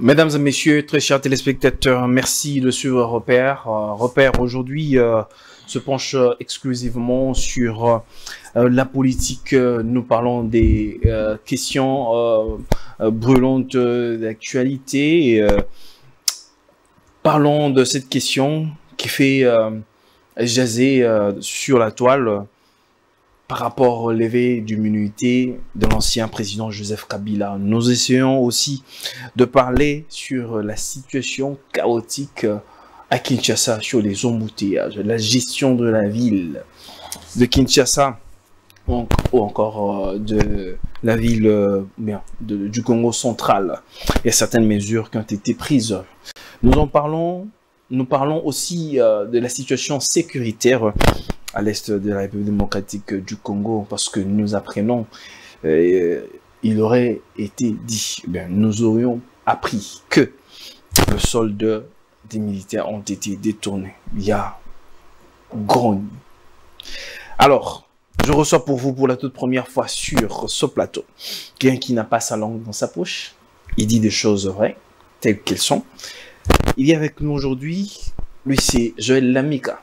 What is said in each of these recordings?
Mesdames et messieurs, très chers téléspectateurs, merci de suivre Repère. Repère aujourd'hui se penche exclusivement sur la politique. Nous parlons des questions brûlantes d'actualité. Parlons de cette question qui fait jaser sur la toile par rapport au lever d'immunité de l'ancien président Joseph Kabila. Nous essayons aussi de parler sur la situation chaotique à Kinshasa, sur les embouteillages, la gestion de la ville de Kinshasa ou encore de la ville du Congo central. Il y a certaines mesures qui ont été prises. Nous parlons aussi de la situation sécuritaire à l'est de la République démocratique du Congo, parce que nous apprenons, il aurait été dit, nous aurions appris que le solde des militaires ont été détournés. Il y a grogne. Alors, je reçois pour vous pour la toute première fois sur ce plateau quelqu'un qui n'a pas sa langue dans sa poche. Il dit des choses vraies, telles qu'elles sont. Il est avec nous aujourd'hui, lui c'est Joël Lamika,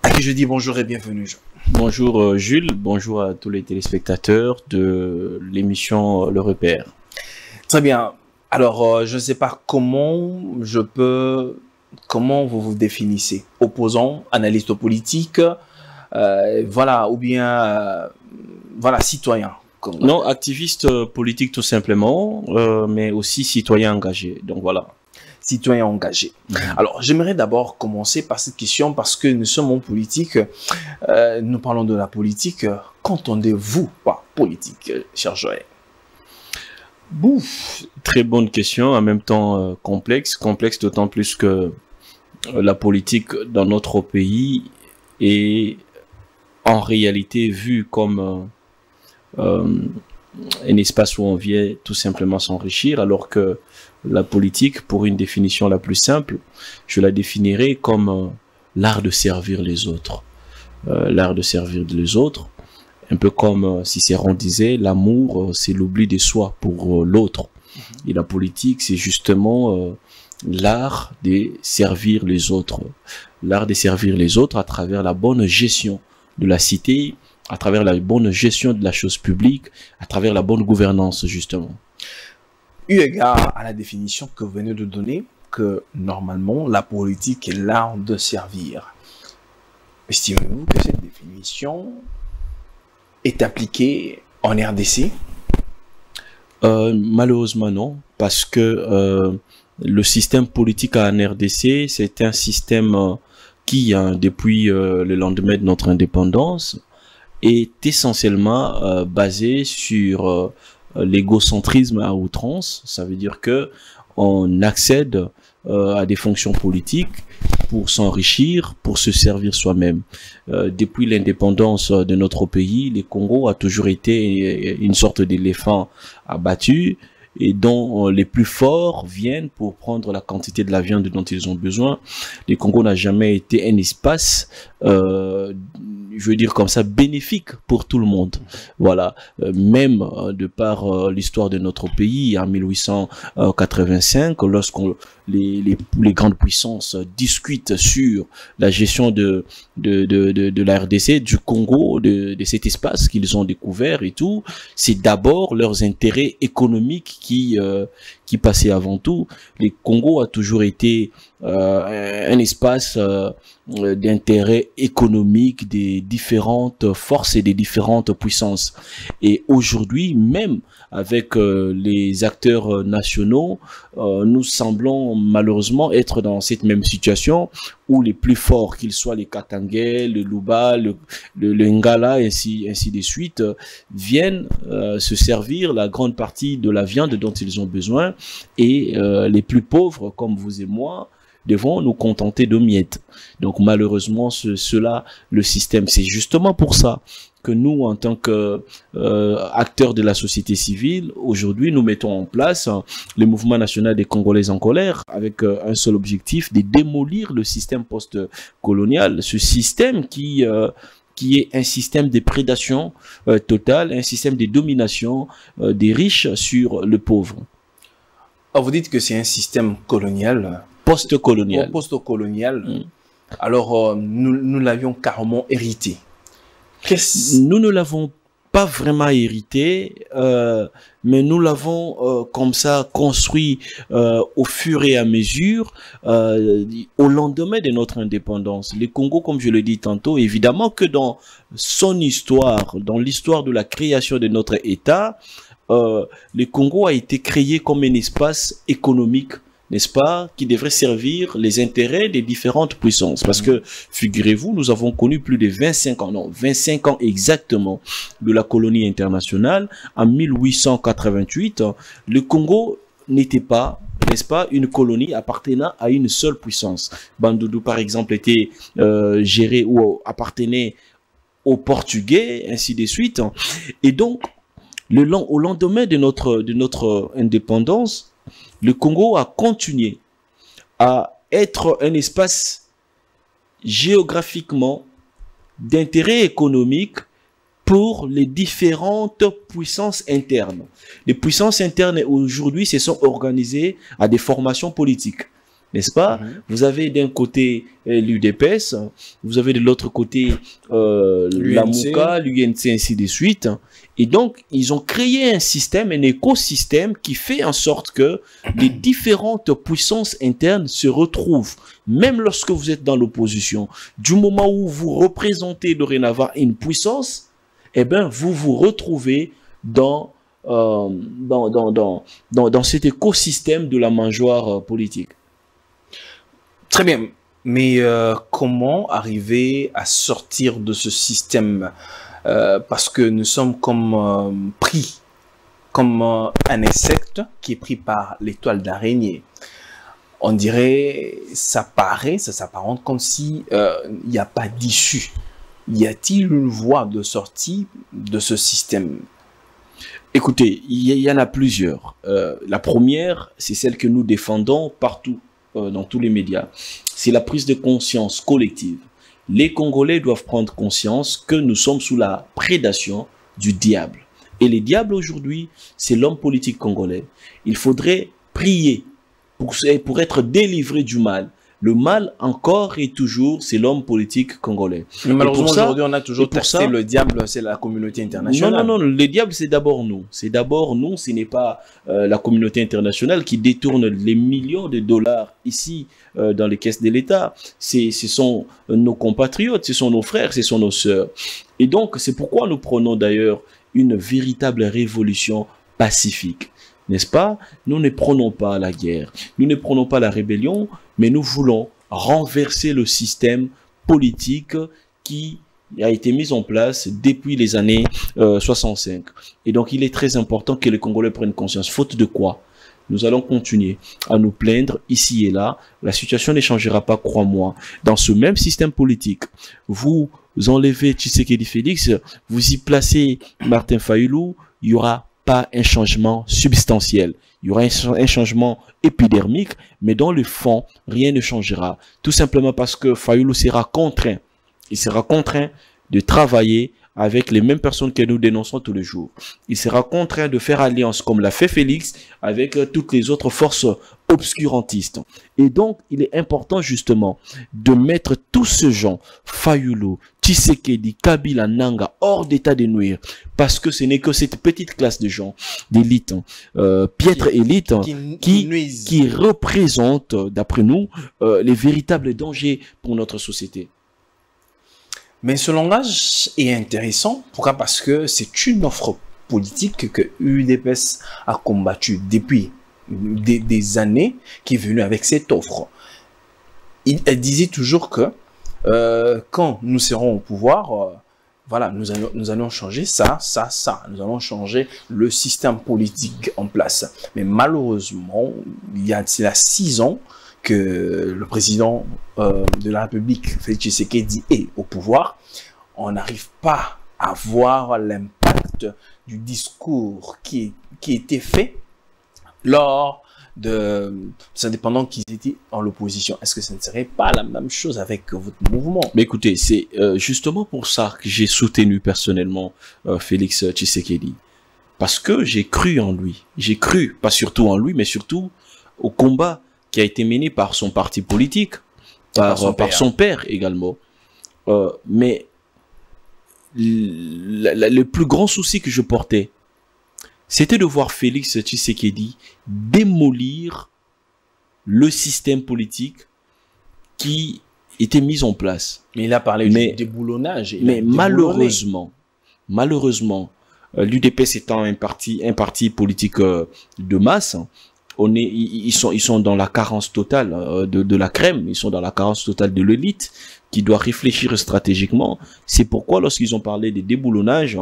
à qui je dis bonjour et bienvenue. Bonjour Jules, bonjour à tous les téléspectateurs de l'émission Le Repère. Très bien. Alors, je ne sais pas comment vous définissez? Opposant, analyste politique, voilà, ou bien, voilà, citoyen. Non, activiste politique tout simplement, mais aussi citoyen engagé. Donc voilà. Citoyen engagé. Alors, j'aimerais d'abord commencer par cette question parce que nous sommes en politique. Nous parlons de la politique. Qu'entendez-vous par politique, cher Joël? Bouf, très bonne question, en même temps complexe. Complexe d'autant plus que la politique dans notre pays est en réalité vue comme un espace où on vient tout simplement s'enrichir, alors que la politique, pour une définition la plus simple, je la définirais comme l'art de servir les autres. L'art de servir les autres, un peu comme Cicéron disait, l'amour, c'est l'oubli de soi pour l'autre. Et la politique, c'est justement l'art de servir les autres. L'art de servir les autres à travers la bonne gestion de la cité, à travers la bonne gestion de la chose publique, à travers la bonne gouvernance, justement. Eu égard à la définition que vous venez de donner, que normalement, la politique est l'art de servir. Estimez-vous que cette définition est appliquée en RDC? Malheureusement non, parce que le système politique en RDC, c'est un système qui, depuis le lendemain de notre indépendance, est essentiellement basé sur l'égocentrisme à outrance. Ça veut dire que on accède à des fonctions politiques pour s'enrichir, pour se servir soi-même. Depuis l'indépendance de notre pays, le Congo a toujours été une sorte d'éléphant abattu et dont les plus forts viennent pour prendre la quantité de la viande dont ils ont besoin. Le Congo n'a jamais été un espace, je veux dire comme ça, bénéfique pour tout le monde. Voilà, même de par l'histoire de notre pays en 1885, lorsque les grandes puissances discutent sur la gestion de la RDC, du Congo, de cet espace qu'ils ont découvert et tout, c'est d'abord leurs intérêts économiques qui passaient avant tout. Le Congo a toujours été un espace d'intérêt économique des différentes forces et des différentes puissances. Et aujourd'hui, même avec les acteurs nationaux, nous semblons malheureusement être dans cette même situation où les plus forts, qu'ils soient les Katangais, le Luba, le Ngala, ainsi de suite, viennent se servir la grande partie de la viande dont ils ont besoin, et les plus pauvres, comme vous et moi, devons nous contenter de miettes. Donc malheureusement, cela, le système, c'est justement pour ça que nous, en tant que acteurs de la société civile, aujourd'hui, nous mettons en place le mouvement national des Congolais en colère, avec un seul objectif, de démolir le système post-colonial, ce système qui est un système de prédation totale, un système de domination des riches sur le pauvre. Vous dites que c'est un système colonial. Post-colonial. Post-colonial. Alors, nous l'avions carrément hérité. Nous ne l'avons pas vraiment hérité, mais nous l'avons comme ça construit au fur et à mesure, au lendemain de notre indépendance. Le Congo, comme je le dis tantôt, évidemment que dans son histoire, dans l'histoire de la création de notre État, le Congo a été créé comme un espace économique, n'est-ce pas, qui devrait servir les intérêts des différentes puissances. Parce que, figurez-vous, nous avons connu plus de 25 ans, non, 25 ans exactement de la colonie internationale. En 1888, le Congo n'était pas, n'est-ce pas, une colonie appartenant à une seule puissance. Bandundu, par exemple, était géré ou appartenait aux Portugais, ainsi de suite. Et donc, au lendemain de notre indépendance, le Congo a continué à être un espace géographiquement d'intérêt économique pour les différentes puissances internes. Les puissances internes aujourd'hui se sont organisées à des formations politiques, n'est-ce pas? Vous avez d'un côté l'UDPS, vous avez de l'autre côté la MOUCA, l'UNC, ainsi de suite. Et donc, ils ont créé un système, un écosystème qui fait en sorte que les différentes puissances internes se retrouvent, même lorsque vous êtes dans l'opposition. Du moment où vous représentez dorénavant une puissance, eh ben, vous vous retrouvez dans cet écosystème de la mangeoire politique. Très bien. Mais comment arriver à sortir de ce système? Parce que nous sommes comme pris comme un insecte qui est pris par l'étoile d'araignée. On dirait, ça s'apparente comme si il n'y a pas d'issue. Y a-t-il une voie de sortie de ce système? Écoutez, il y en a plusieurs. La première, c'est celle que nous défendons partout, dans tous les médias. C'est la prise de conscience collective. Les Congolais doivent prendre conscience que nous sommes sous la prédation du diable. Et le diable aujourd'hui, c'est l'homme politique congolais. Il faudrait prier pour être délivré du mal. Le mal, encore et toujours, c'est l'homme politique congolais. Mais malheureusement, aujourd'hui, on a toujours taxé le diable, c'est la communauté internationale. Non, le diable, c'est d'abord nous. C'est d'abord nous, ce n'est pas la communauté internationale qui détourne les millions de dollars ici dans les caisses de l'État. Ce sont nos compatriotes, ce sont nos frères, ce sont nos sœurs. Et donc, c'est pourquoi nous prenons d'ailleurs une véritable révolution pacifique. N'est-ce pas? Nous ne prenons pas la guerre, nous ne prenons pas la rébellion, mais nous voulons renverser le système politique qui a été mis en place depuis les années 65. Et donc, il est très important que les Congolais prennent conscience. Faute de quoi? Nous allons continuer à nous plaindre ici et là. La situation ne changera pas, crois-moi. Dans ce même système politique, vous enlevez Tshisekedi Félix, vous y placez Martin Fayulu, il y aura pas un changement substantiel. Il y aura un changement épidermique, mais dans le fond, rien ne changera. Tout simplement parce que Fayulu sera contraint. Il sera contraint de travailler avec les mêmes personnes que nous dénonçons tous les jours. Il sera contraint de faire alliance, comme l'a fait Félix, avec toutes les autres forces obscurantistes. Et donc, il est important justement de mettre tous ces gens, Fayulu, Tshisekedi, Kabila, Nanga, hors d'état de nuire, parce que ce n'est que cette petite classe de gens, d'élite, piètre élite, qui représente, d'après nous, les véritables dangers pour notre société. Mais ce langage est intéressant. Pourquoi? Parce que c'est une offre politique que UDPS a combattue depuis des années, qui est venue avec cette offre. Elle disait toujours que quand nous serons au pouvoir, voilà, nous allons changer ça. Nous allons changer le système politique en place. Mais malheureusement, il y a 6 ans, que le président de la République, Félix Tshisekedi, est au pouvoir, on n'arrive pas à voir l'impact du discours qui était fait lors de ces indépendants qui étaient en l'opposition. Est-ce que ce ne serait pas la même chose avec votre mouvement? Mais écoutez, c'est justement pour ça que j'ai soutenu personnellement Félix Tshisekedi. Parce que j'ai cru en lui. J'ai cru, pas surtout en lui, mais surtout au combat qui a été mené par son parti politique, par son père également. Mais le plus grand souci que je portais, c'était de voir Félix Tshisekedi démolir le système politique qui était mis en place. Mais il a parlé du déboulonnage. Mais malheureusement, l'UDPS étant un parti politique de masse, ils sont dans la carence totale de la crème, ils sont dans la carence totale de l'élite qui doit réfléchir stratégiquement. C'est pourquoi lorsqu'ils ont parlé des déboulonnages,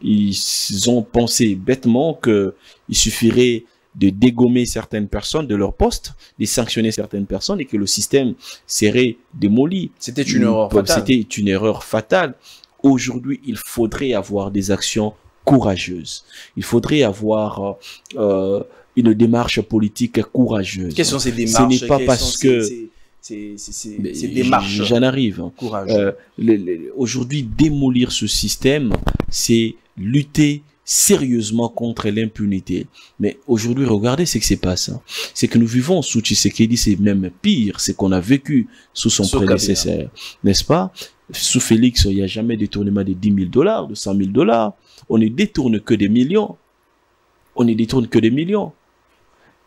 ils ont pensé bêtement que il suffirait de dégommer certaines personnes de leur poste, de sanctionner certaines personnes et que le système serait démoli. C'était une erreur fatale. C'était une erreur fatale. Aujourd'hui, il faudrait avoir des actions courageuses. Il faudrait avoir une démarche politique courageuse. Quelles sont ces démarches? Ce n'est pas parce que ces démarches. J'en arrive. Aujourd'hui, démolir ce système, c'est lutter sérieusement contre l'impunité. Mais aujourd'hui, regardez ce qui se passe. C'est que nous vivons sous Tshisekedi, c'est même pire, c'est qu'on a vécu sous son prédécesseur. N'est-ce pas? Sous Félix, il n'y a jamais détournement de 10 000 $, de 100 000 $. On ne détourne que des millions. On ne détourne que des millions.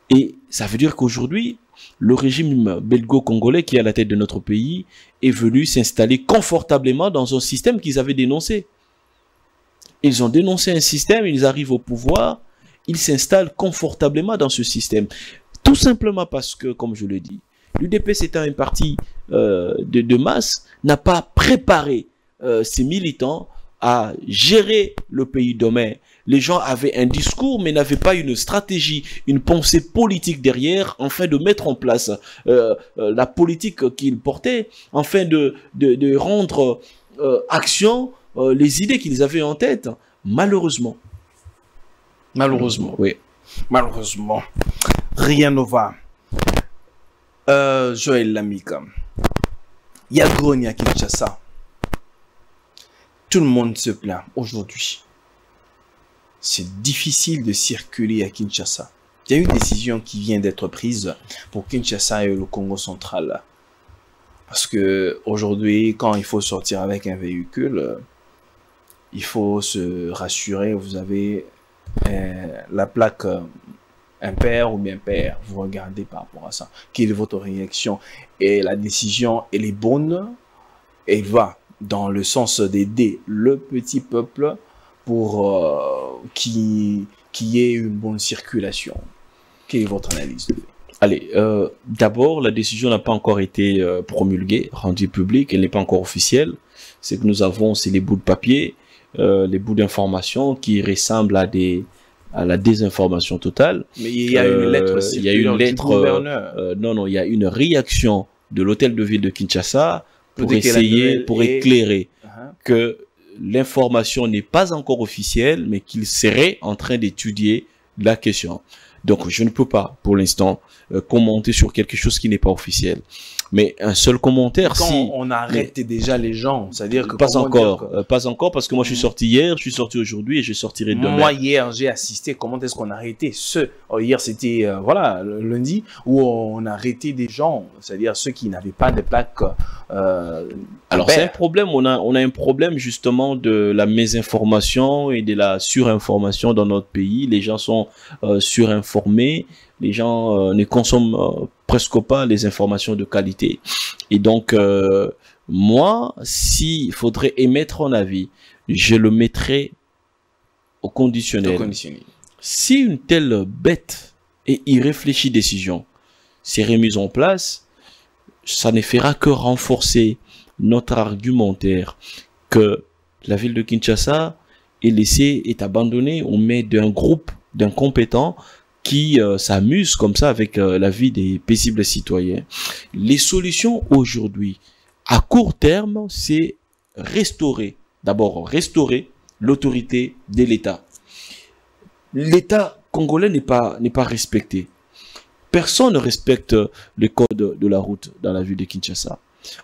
Et ça veut dire qu'aujourd'hui, le régime belgo-congolais qui est à la tête de notre pays est venu s'installer confortablement dans un système qu'ils avaient dénoncé. Ils ont dénoncé un système, ils arrivent au pouvoir, ils s'installent confortablement dans ce système. Tout simplement parce que, comme je le dis, l'UDPS étant un parti de masse, n'a pas préparé ses militants à gérer le pays demain. Les gens avaient un discours, mais n'avaient pas une stratégie, une pensée politique derrière, afin de mettre en place la politique qu'ils portaient, afin de rendre action les idées qu'ils avaient en tête. Malheureusement. Malheureusement. Oui. Malheureusement. Rien ne va. Joël Lamika. Il y a Grogny à Kinshasa. Tout le monde se plaint aujourd'hui. C'est difficile de circuler à Kinshasa. Il y a une décision qui vient d'être prise pour Kinshasa et le Congo central. Parce que aujourd'hui, quand il faut sortir avec un véhicule, il faut se rassurer, vous avez la plaque impair ou bien pair. Vous regardez par rapport à ça. Quelle est votre réaction? Et la décision, elle est bonne. Elle va dans le sens d'aider le petit peuple pour qu'il y ait une bonne circulation. Quelle est votre analyse? Allez, d'abord, la décision n'a pas encore été promulguée, rendue publique, elle n'est pas encore officielle. Ce que nous avons, c'est les bouts de papier, les bouts d'information qui ressemblent à la désinformation totale. Mais il y a une lettre circulaire du gouverneur. Non, il y a une réaction de l'hôtel de ville de Kinshasa pour éclairer que l'information n'est pas encore officielle, mais qu'il serait en train d'étudier la question. Donc, je ne peux pas, pour l'instant, commenter sur quelque chose qui n'est pas officiel. Mais un seul commentaire, quand on arrête déjà les gens, c'est-à-dire que... Pas encore, parce que moi, je suis sorti hier, je suis sorti aujourd'hui et je sortirai demain. Moi, hier, j'ai assisté. Comment est-ce qu'on a arrêté hier, c'était, voilà, le lundi, où on a arrêté des gens, c'est-à-dire ceux qui n'avaient pas de plaques. Alors, c'est un problème. On a un problème, justement, de la mésinformation et de la surinformation dans notre pays. Les gens sont surinformés. Les gens ne consomment presque pas les informations de qualité. Et donc, moi, s'il faudrait émettre un avis, je le mettrais au conditionnel. Si une telle bête et irréfléchie décision serait mise en place, ça ne fera que renforcer notre argumentaire que la ville de Kinshasa est abandonnée aux mains d'un groupe d'incompétents qui s'amusent comme ça avec la vie des paisibles citoyens. Les solutions aujourd'hui, à court terme, c'est d'abord restaurer l'autorité de l'État. L'État congolais n'est pas respecté. Personne ne respecte le code de la route dans la ville de Kinshasa.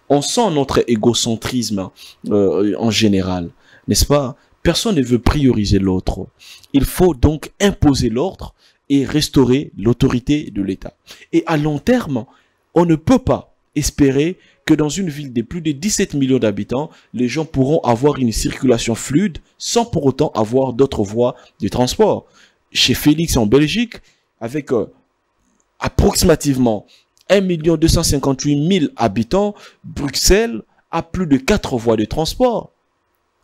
On sent notre égocentrisme en général, n'est-ce pas? Personne ne veut prioriser l'autre. Il faut donc imposer l'ordre et restaurer l'autorité de l'État. Et à long terme, on ne peut pas espérer que dans une ville de plus de 17 millions d'habitants, les gens pourront avoir une circulation fluide sans pour autant avoir d'autres voies de transport. Chez Félix en Belgique, avec approximativement 1 258 000 habitants, Bruxelles a plus de 4 voies de transport.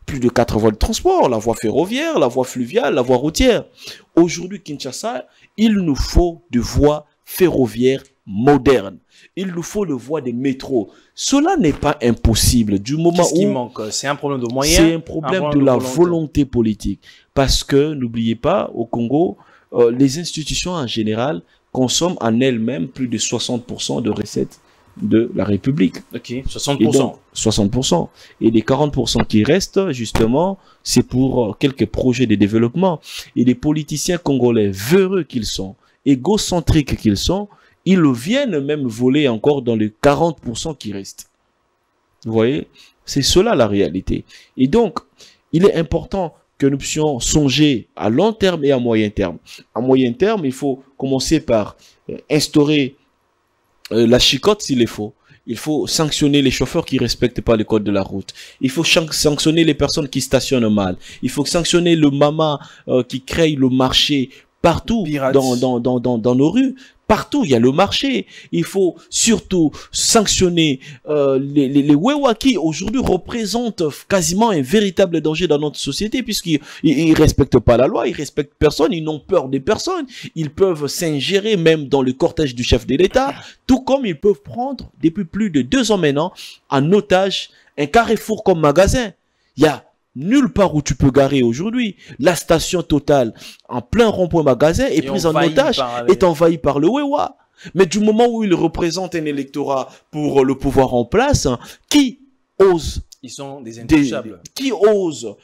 Plus de 4 voies de transport, la voie ferroviaire, la voie fluviale, la voie routière. Aujourd'hui, Kinshasa, il nous faut des voies ferroviaires modernes. Il nous faut des voies de métro. Cela n'est pas impossible du moment Qu'est-ce qui où... manque? C'est un problème de moyens? C'est un problème de la volonté politique. Parce que, n'oubliez pas, au Congo, les institutions en général consomment en elles-mêmes plus de 60% de recettes de la République. Ok, 60%. Et donc, 60%. Et les 40% qui restent, justement, c'est pour quelques projets de développement. Et les politiciens congolais, véreux qu'ils sont, égocentriques qu'ils sont, ils viennent même voler encore dans les 40% qui restent. Vous voyez? C'est cela la réalité. Et donc, il est important que nous puissions songer à long terme et à moyen terme. À moyen terme, il faut commencer par instaurer la chicotte s'il est faut. Il faut sanctionner les chauffeurs qui respectent pas les codes de la route. Il faut sanctionner les personnes qui stationnent mal. Il faut sanctionner le mama qui crée le marché partout dans nos rues. Partout, il y a le marché. Il faut surtout sanctionner les Wewa qui aujourd'hui représentent quasiment un véritable danger dans notre société puisqu'ils ne respectent pas la loi, ils respectent personne, ils n'ont peur des personnes. Ils peuvent s'ingérer même dans le cortège du chef de l'État, tout comme ils peuvent prendre depuis plus de 2 ans maintenant en otage un carrefour comme magasin. Il y a nulle part où tu peux garer aujourd'hui. La station Total, en plein rond-point magasin, est prise en otage, est envahie par le Wewa. Mais du moment où il représente un électorat pour le pouvoir en place, qui ose... Ils sont des intouchables. Qui ose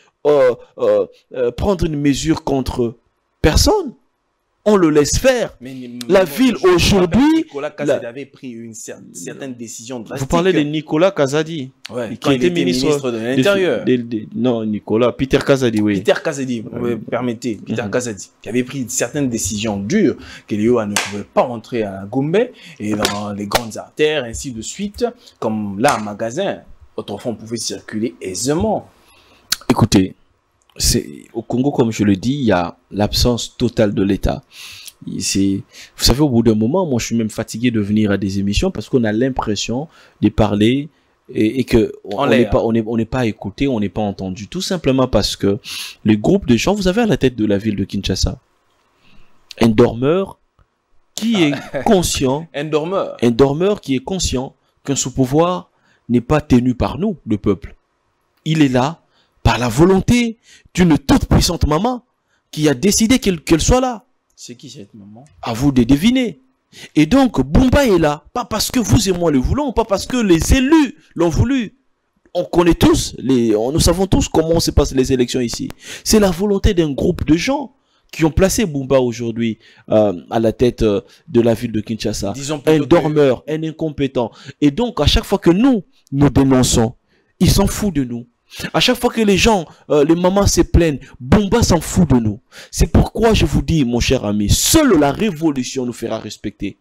prendre une mesure contre personne? On le laisse faire. La ville aujourd'hui... Nicolas Kazadi avait pris une certaine décision drastique. Vous parlez de Nicolas Kazadi, qui était ministre de l'Intérieur. Non, Nicolas, Peter Kazadi, oui. Peter Kazadi, permettez, Peter Kazadi, qui avait pris certaines décisions dures, que les OA ne pouvaient pas entrer à Gombe et dans les grandes artères, ainsi de suite, comme là, un magasin. Autrefois, on pouvait circuler aisément. Écoutez, au Congo, comme je le dis, il y a l'absence totale de l'État. Vous savez, au bout d'un moment, moi, je suis même fatigué de venir à des émissions parce qu'on a l'impression de parler et que on n'est pas écouté, on n'est pas entendu. Tout simplement parce que les groupes de gens, vous avez à la tête de la ville de Kinshasa un dormeur qui est conscient, un dormeur qui est conscient qu'un sous-pouvoir n'est pas tenu par nous, le peuple. Il est là par la volonté d'une toute puissante maman qui a décidé qu'elle soit là. C'est qui cette maman? À vous de deviner. Et donc, Bumba est là, pas parce que vous et moi le voulons, pas parce que les élus l'ont voulu. On connaît tous, nous savons tous comment se passent les élections ici. C'est la volonté d'un groupe de gens qui ont placé Bumba aujourd'hui à la tête de la ville de Kinshasa. Un dormeur, un incompétent. Et donc, à chaque fois que nous dénonçons, ils s'en foutent de nous. À chaque fois que les gens, les mamans se plaignent, Bumba s'en fout de nous. C'est pourquoi je vous dis, mon cher ami, seule la révolution nous fera respecter.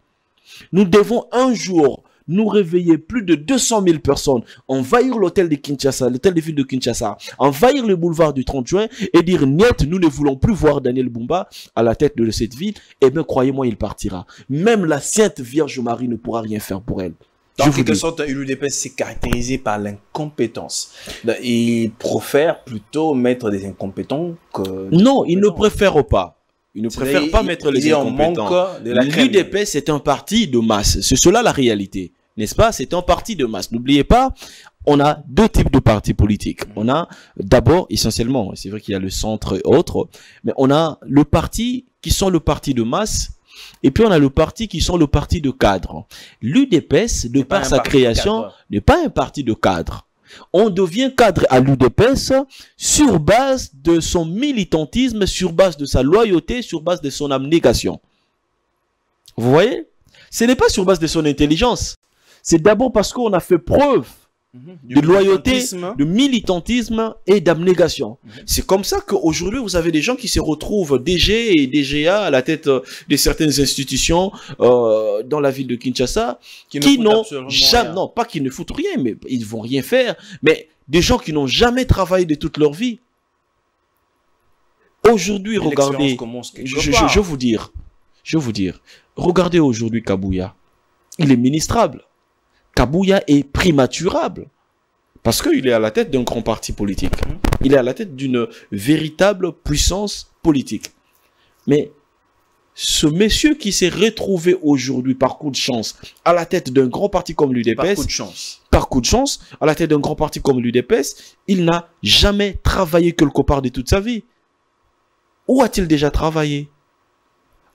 Nous devons un jour nous réveiller, plus de 200 000 personnes, envahir l'hôtel de Kinshasa, l'hôtel de ville de Kinshasa, envahir le boulevard du 30 juin et dire, niet, nous ne voulons plus voir Daniel Bumba à la tête de cette ville. Eh bien, croyez-moi, il partira. Même la Sainte Vierge Marie ne pourra rien faire pour elle. En quelque sorte, l'UDPS s'est caractérisé par l'incompétence. Il préfère plutôt mettre des incompétents que... Non, il ne préfère pas. Il ne préfère pas mettre les incompétents. L'UDPS est un parti de masse. C'est cela la réalité. N'est-ce pas? C'est un parti de masse. N'oubliez pas, on a 2 types de partis politiques. On a d'abord, essentiellement, c'est vrai qu'il y a le centre et autres, mais on a le parti qui sont le parti de masse. Et puis on a le parti qui sont le parti de cadre. L'UDPS, de par sa création, n'est pas un parti de cadre. On devient cadre à l'UDPS sur base de son militantisme, sur base de sa loyauté, sur base de son abnégation. Vous voyez? Ce n'est pas sur base de son intelligence. C'est d'abord parce qu'on a fait preuve de loyauté, de militantisme et d'abnégation. C'est comme ça qu'aujourd'hui, vous avez des gens qui se retrouvent DG et DGA à la tête de certaines institutions dans la ville de Kinshasa, qui n'ont jamais, non, pas qu'ils ne foutent rien, mais ils vont rien faire, mais des gens qui n'ont jamais travaillé de toute leur vie. Aujourd'hui, regardez, je vous dire, regardez aujourd'hui Kabouya. Il est ministrable. Kabouya est primaturable. Parce qu'il est à la tête d'un grand parti politique. Il est à la tête d'une véritable puissance politique. Mais ce monsieur qui s'est retrouvé aujourd'hui par coup de chance à la tête d'un grand parti comme l'UDPS, par coup de chance, à la tête d'un grand parti comme l'UDPS, il n'a jamais travaillé quelque part de toute sa vie. Où a-t-il déjà travaillé?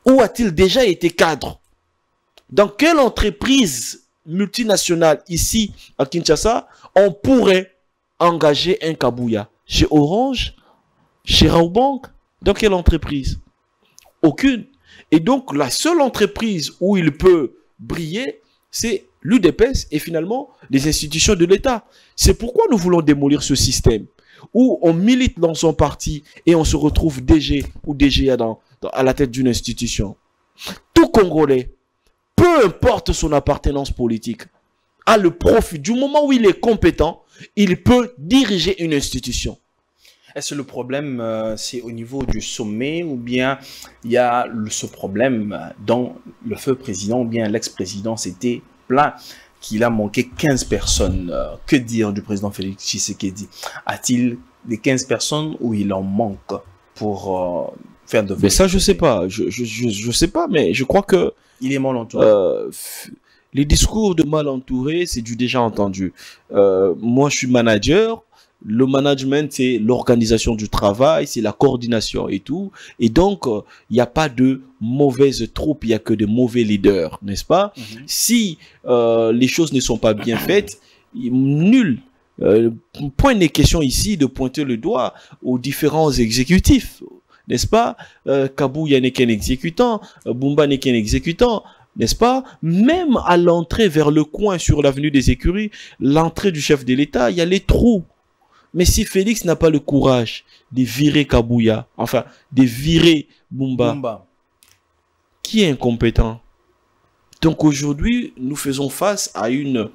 Où a-t-il déjà été cadre? Dans quelle entreprise multinationale ici à Kinshasa on pourrait engager un Kabouya? Chez Orange? Chez Raobank? Dans quelle entreprise? Aucune. Et donc la seule entreprise où il peut briller, c'est l'UDPS et finalement les institutions de l'État. C'est pourquoi nous voulons démolir ce système où on milite dans son parti et on se retrouve DG ou DGA à la tête d'une institution. Tout Congolais, peu importe son appartenance politique, a le profit. Du moment où il est compétent, il peut diriger une institution. Est-ce que le problème, c'est au niveau du sommet ou bien il y a ce problème dont le feu président ou bien l'ex-président s'était plaint qu'il a manqué 15 personnes. Que dire du président Félix Tshisekedi? A-t-il des 15 personnes ou il en manque pour faire de... Mais ça, je sais pas. Je sais pas, mais je crois que... Il est mal entouré. Les discours de mal entouré, c'est du déjà entendu. Moi, je suis manager. Le management, c'est l'organisation du travail, c'est la coordination et tout. Et donc, il n'y a pas de mauvaise troupe, il n'y a que de mauvais leaders, n'est-ce pas? Si les choses ne sont pas bien faites, nul. Point n'est question ici de pointer le doigt aux différents exécutifs, n'est-ce pas? Kabouya n'est qu'un exécutant, Bumba n'est qu'un exécutant, n'est-ce pas? Même à l'entrée vers le coin sur l'avenue des Écuries, l'entrée du chef de l'État, il y a les trous. Mais si Félix n'a pas le courage de virer Kabouya, enfin, de virer Bumba, qui est incompétent? Donc aujourd'hui, nous faisons face à une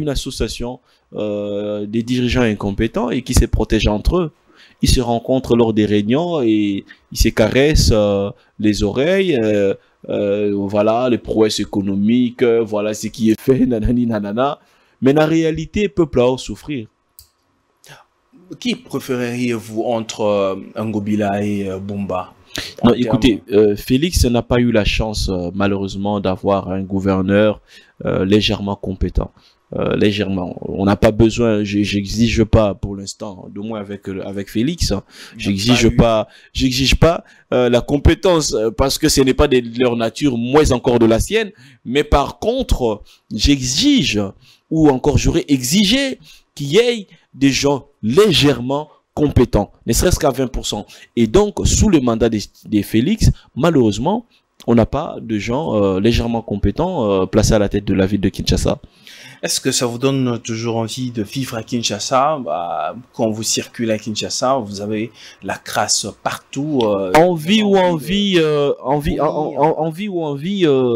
association des dirigeants incompétents et qui se protègent entre eux. Ils se rencontrent lors des réunions et ils se caressent les oreilles, voilà, les prouesses économiques, voilà ce qui est fait, nanani nanana. Mais la réalité, peuple a souffrir. Qui préféreriez-vous entre Ngobila et Bumba? Non, écoutez, Félix n'a pas eu la chance, malheureusement, d'avoir un gouverneur légèrement compétent. Légèrement. On n'a pas besoin, j'exige pas pour l'instant, de moins avec Félix, j'exige pas la compétence parce que ce n'est pas de leur nature, moins encore de la sienne, mais par contre, j'exige, ou encore j'aurais exigé qu'il y ait des gens légèrement compétents, ne serait-ce qu'à 20%. Et donc, sous le mandat des Félix, malheureusement, on n'a pas de gens légèrement compétents placés à la tête de la ville de Kinshasa. Est-ce que ça vous donne toujours envie de vivre à Kinshasa? Quand vous circulez à Kinshasa, vous avez la crasse partout. Envie ou envie,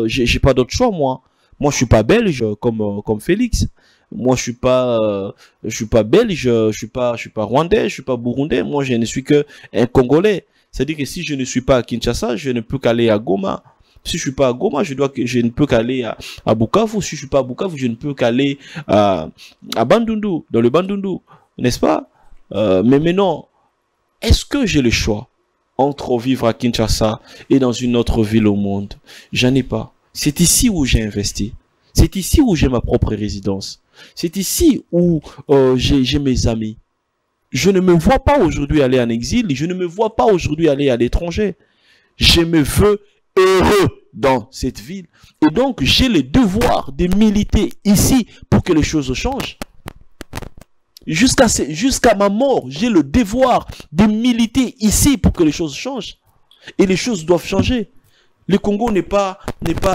j'ai pas d'autre choix, moi. Moi, je suis pas belge comme Félix. Moi, je suis pas belge, je suis pas rwandais, je suis pas burundais. Moi, je ne suis que un Congolais. C'est-à-dire que si je ne suis pas à Kinshasa, je ne peux qu'aller à Goma. Si je suis pas à Goma, je ne peux qu'aller à Bukavu. Si je suis pas à Bukavu, je ne peux qu'aller à Bandundu, dans le Bandundu, n'est-ce pas? Mais maintenant, est-ce que j'ai le choix entre vivre à Kinshasa et dans une autre ville au monde? J'en ai pas. C'est ici où j'ai investi. C'est ici où j'ai ma propre résidence. C'est ici où j'ai mes amis. Je ne me vois pas aujourd'hui aller en exil. Je ne me vois pas aujourd'hui aller à l'étranger. Je me veux heureux dans cette ville. Et donc, j'ai le devoir de militer ici pour que les choses changent. Jusqu'à ma mort, j'ai le devoir de militer ici pour que les choses changent. Et les choses doivent changer. Le Congo n'est pas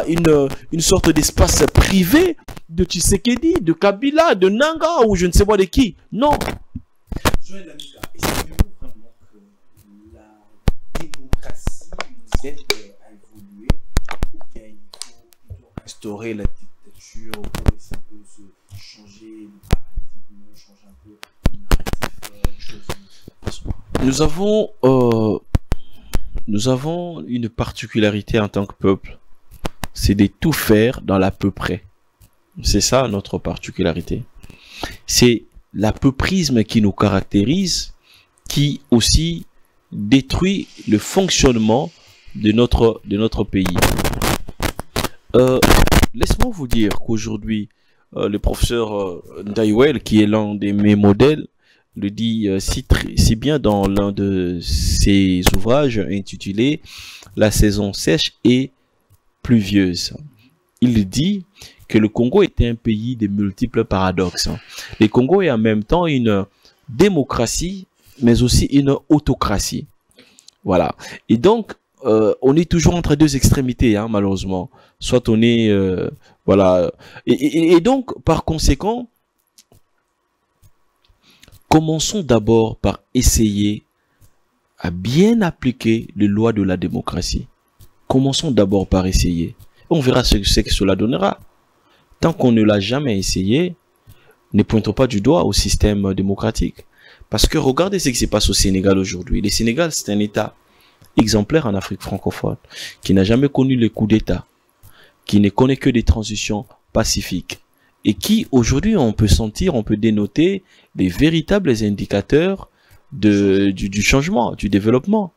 une sorte d'espace privé de Tshisekedi, de Kabila, de Nanga ou je ne sais pas de qui. Non. Joël Lamika, estimez-vous vraiment que la démocratie nous aide à évoluer ou bien il faut plutôt instaurer la dictature pour essayer un peu de se changer le paradigme, changer un peu le narratif, les choses d'une façon. Nous avons une particularité en tant que peuple, c'est de tout faire dans l'à peu près. C'est ça notre particularité. C'est l'apeuprisme qui nous caractérise, qui aussi détruit le fonctionnement de notre pays. Laisse-moi vous dire qu'aujourd'hui, le professeur Ndaiwel, qui est l'un de mes modèles, le dit si bien dans l'un de ses ouvrages intitulé La saison sèche et pluvieuse. Il dit que le Congo est un pays de multiples paradoxes. Le Congo est en même temps une démocratie, mais aussi une autocratie. Voilà. Et donc, on est toujours entre deux extrémités, hein, malheureusement. Soit on est... voilà. Et donc, par conséquent, commençons d'abord par essayer à bien appliquer les lois de la démocratie. Commençons d'abord par essayer. On verra ce que cela donnera. Tant qu'on ne l'a jamais essayé, ne pointons pas du doigt au système démocratique. Parce que regardez ce qui se passe au Sénégal aujourd'hui. Le Sénégal, c'est un État exemplaire en Afrique francophone, qui n'a jamais connu les coups d'État, qui ne connaît que des transitions pacifiques, et qui, aujourd'hui, on peut sentir, on peut dénoter des véritables indicateurs du changement, du développement.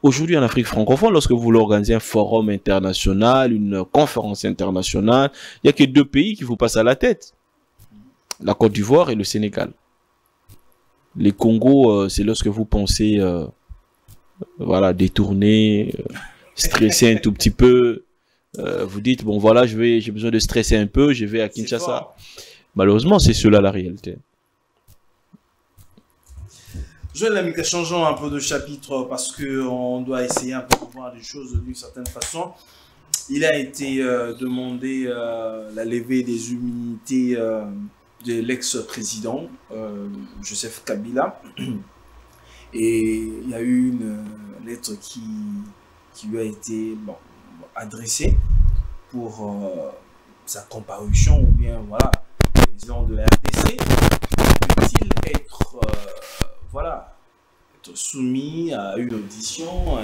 Aujourd'hui, en Afrique francophone, lorsque vous voulez organiser un forum international, une conférence internationale, il n'y a que deux pays qui vous passent à la tête. La Côte d'Ivoire et le Sénégal. Les Congo, c'est lorsque vous pensez, voilà, détourner, stresser un tout petit peu. Vous dites, bon voilà, j'ai besoin de stresser un peu, je vais à Kinshasa. Malheureusement, c'est cela la réalité. Joël Lamika, changeons un peu de chapitre parce qu'on doit essayer un peu de voir les choses d'une certaine façon. Il a été demandé la levée des immunités de l'ex-président Joseph Kabila. Et il y a eu une lettre qui lui a été adressée pour sa comparution ou bien voilà, le président de la RDC. Peut-il être voilà, être soumis à une audition,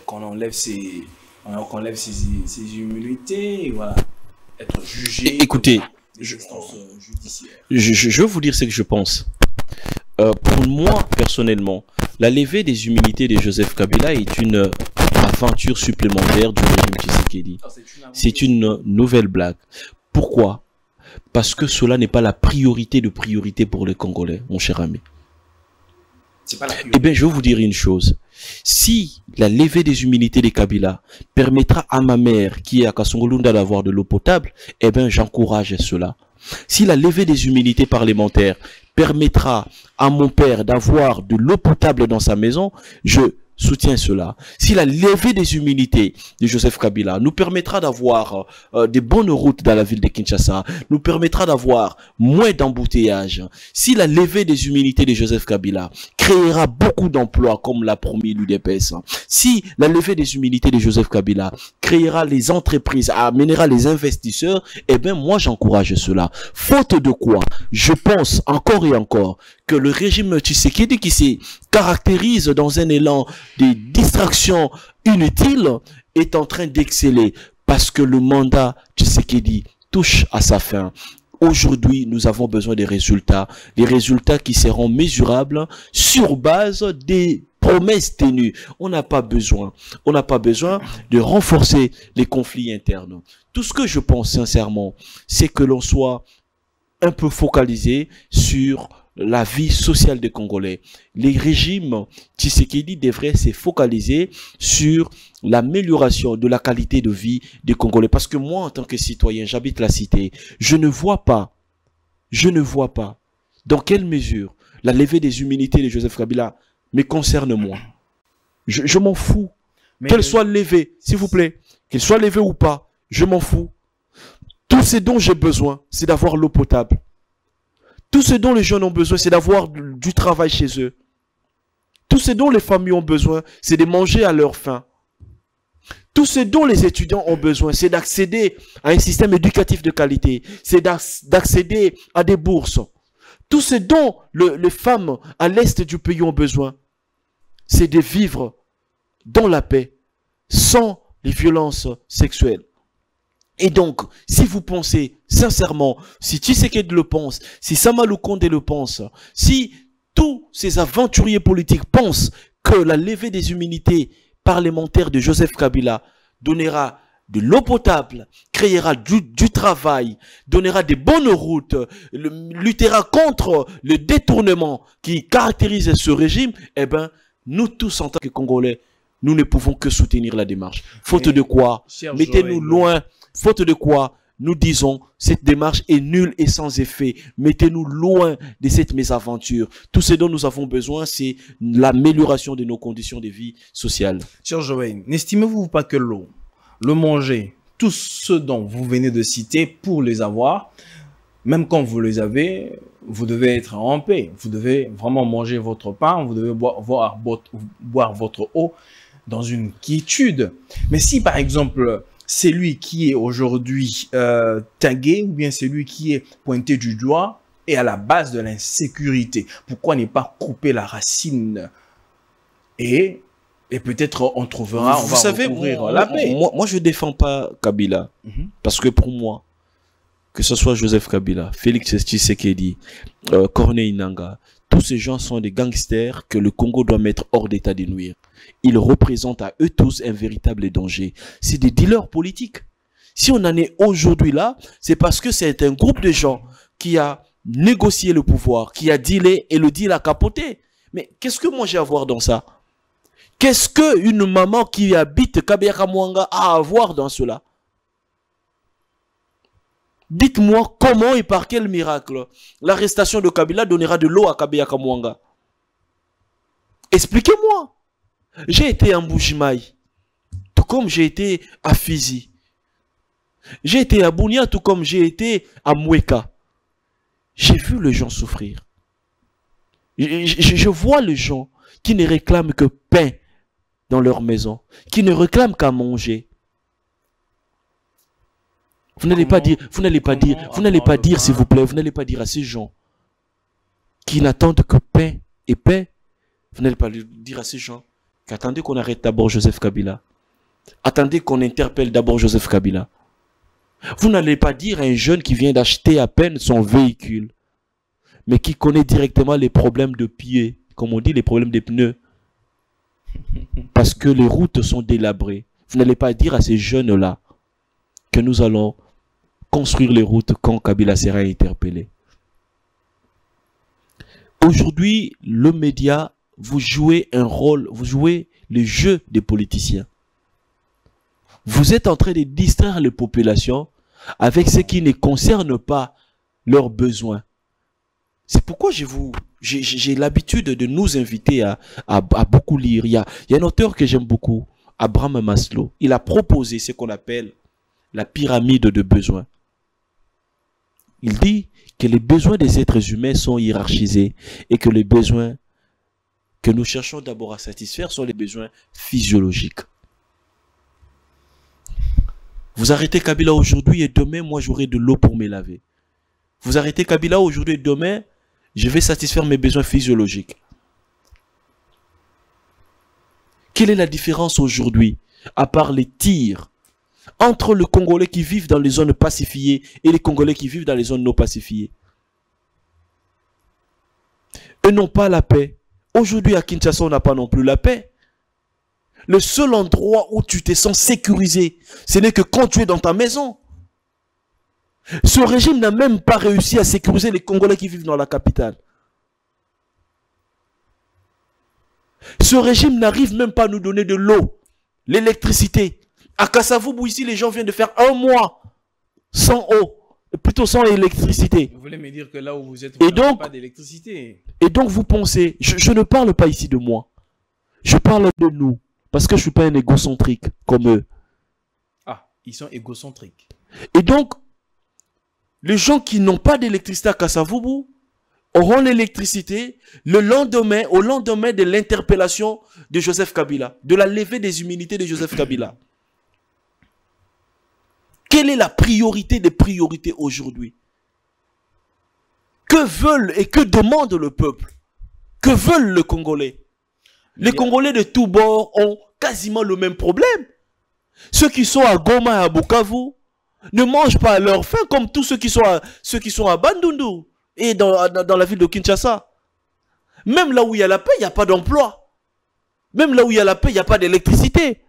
qu'on enlève ses immunités, et voilà, être jugé. Écoutez, judiciaire. Je veux vous dire ce que je pense. Pour moi, personnellement, la levée des immunités de Joseph Kabila est une aventure supplémentaire du régime Tshisekedi. C'est une nouvelle blague. Pourquoi? Parce que cela n'est pas la priorité de priorité pour les Congolais, mon cher ami. Eh bien, je vais vous dire une chose. Si la levée des immunités de Kabila permettra à ma mère qui est à Kasongolunda d'avoir de l'eau potable, eh bien, j'encourage cela. Si la levée des immunités parlementaires permettra à mon père d'avoir de l'eau potable dans sa maison, je soutiens cela. Si la levée des immunités de Joseph Kabila nous permettra d'avoir des bonnes routes dans la ville de Kinshasa, nous permettra d'avoir moins d'embouteillages, si la levée des immunités de Joseph Kabila créera beaucoup d'emplois comme l'a promis l'UDPS, si la levée des immunités de Joseph Kabila créera les entreprises, amènera les investisseurs, eh bien moi j'encourage cela. Faute de quoi, je pense encore et encore que le régime Tshisekedi qui se caractérise dans un élan de distraction inutile est en train d'exceller parce que le mandat Tshisekedi touche à sa fin. Aujourd'hui, nous avons besoin des résultats qui seront mesurables sur base des promesses tenues. On n'a pas besoin de renforcer les conflits internes. Tout ce que je pense sincèrement, c'est que l'on soit un peu focalisé sur la vie sociale des Congolais. Les régimes Tshisekedi devraient se focaliser sur l'amélioration de la qualité de vie des Congolais. Parce que moi, en tant que citoyen, j'habite la cité, je ne vois pas dans quelle mesure la levée des immunités de Joseph Kabila me concerne moi. Je m'en fous. Qu'elle soit levée, s'il vous plaît. qu'il soit levé ou pas, je m'en fous. Tout ce dont j'ai besoin, c'est d'avoir l'eau potable. Tout ce dont les jeunes ont besoin, c'est d'avoir du travail chez eux. Tout ce dont les familles ont besoin, c'est de manger à leur faim. Tout ce dont les étudiants ont besoin, c'est d'accéder à un système éducatif de qualité, c'est d'accéder à des bourses. Tout ce dont les femmes à l'est du pays ont besoin, c'est de vivre dans la paix, sans les violences sexuelles. Et donc, si vous pensez sincèrement, si Tshisekedi le pense, si Sama Lukonde le pense, si tous ces aventuriers politiques pensent que la levée des immunités parlementaires de Joseph Kabila donnera de l'eau potable, créera du travail, donnera des bonnes routes, luttera contre le détournement qui caractérise ce régime, eh bien, nous tous en tant que Congolais, nous ne pouvons que soutenir la démarche. Faute de quoi, mettez-nous loin, faute de quoi, nous disons, cette démarche est nulle et sans effet. Mettez-nous loin de cette mésaventure. Tout ce dont nous avons besoin, c'est l'amélioration de nos conditions de vie sociale. Cher Joël, n'estimez-vous pas que l'eau, le manger, tout ce dont vous venez de citer, pour les avoir, même quand vous les avez, vous devez être en paix. Vous devez vraiment manger votre pain, vous devez boire votre eau dans une quiétude. Mais si par exemple, c'est lui qui est aujourd'hui tagué, ou bien c'est lui qui est pointé du doigt et à la base de l'insécurité, pourquoi ne pas couper la racine et peut-être on trouvera, vous savez, la paix. Moi, je ne défends pas Kabila, parce que pour moi, que ce soit Joseph Kabila, Félix Tshisekedi, Corneille Nangaa, tous ces gens sont des gangsters que le Congo doit mettre hors d'état de nuire. Ils représentent à eux tous un véritable danger. C'est des dealers politiques. Si on en est aujourd'hui là, c'est parce que c'est un groupe de gens qui a négocié le pouvoir, qui a dealé et le deal a capoté. Mais qu'est-ce que moi j'ai à voir dans ça? Qu'est-ce qu'une maman qui habite Kabila-Kamwanga a à voir dans cela? Dites-moi comment et par quel miracle l'arrestation de Kabila donnera de l'eau à Kabila-Kamwanga. Expliquez-moi. J'ai été à Mbujimaï, tout comme j'ai été à Fizi. J'ai été à Bunia, tout comme j'ai été à Mweka. J'ai vu les gens souffrir. Je vois les gens qui ne réclament que pain dans leur maison, qui ne réclament qu'à manger. Vous n'allez pas dire, s'il vous plaît, vous n'allez pas dire à ces gens qui n'attendent que pain et paix, vous n'allez pas dire à ces gens qu'attendez qu'on arrête d'abord Joseph Kabila. Attendez qu'on interpelle d'abord Joseph Kabila. Vous n'allez pas dire à un jeune qui vient d'acheter à peine son véhicule, mais qui connaît directement les problèmes de pied, comme on dit, les problèmes des pneus, parce que les routes sont délabrées. Vous n'allez pas dire à ces jeunes-là que nous allons construire les routes quand Kabila sera interpellé. Aujourd'hui, le média, vous jouez un rôle, vous jouez le jeu des politiciens. Vous êtes en train de distraire les populations avec ce qui ne concerne pas leurs besoins. C'est pourquoi j'ai l'habitude de nous inviter à beaucoup lire. Il y a un auteur que j'aime beaucoup, Abraham Maslow. Il a proposé ce qu'on appelle la pyramide de besoins. Il dit que les besoins des êtres humains sont hiérarchisés et que les besoins que nous cherchons d'abord à satisfaire sont les besoins physiologiques. Vous arrêtez Kabila aujourd'hui et demain, moi j'aurai de l'eau pour me laver. Vous arrêtez Kabila aujourd'hui et demain, je vais satisfaire mes besoins physiologiques. Quelle est la différence aujourd'hui, à part les tirs, entre les Congolais qui vivent dans les zones pacifiées et les Congolais qui vivent dans les zones non pacifiées? Eux n'ont pas la paix. Aujourd'hui à Kinshasa, on n'a pas non plus la paix. Le seul endroit où tu te sens sécurisé, ce n'est que quand tu es dans ta maison. Ce régime n'a même pas réussi à sécuriser les Congolais qui vivent dans la capitale. Ce régime n'arrive même pas à nous donner de l'eau, l'électricité. À Kasavubu, ici, les gens viennent de faire 1 mois sans eau, plutôt sans électricité. Vous voulez me dire que là où vous êtes, vous n'avez pas d'électricité? Et donc, vous pensez, je ne parle pas ici de moi. Je parle de nous, parce que je ne suis pas un égocentrique comme eux. Ils sont égocentriques. Et donc, les gens qui n'ont pas d'électricité à Kasavubu auront l'électricité au lendemain de l'interpellation de Joseph Kabila, de la levée des immunités de Joseph Kabila. Quelle est la priorité des priorités aujourd'hui? Que veulent et que demande le peuple? Que veulent les Congolais? Les Congolais de tous bords ont quasiment le même problème. Ceux qui sont à Goma et à Bukavu ne mangent pas à leur faim comme tous ceux qui sont à Bandundu et dans la ville de Kinshasa. Même là où il y a la paix, il n'y a pas d'emploi. Même là où il y a la paix, il n'y a pas d'électricité.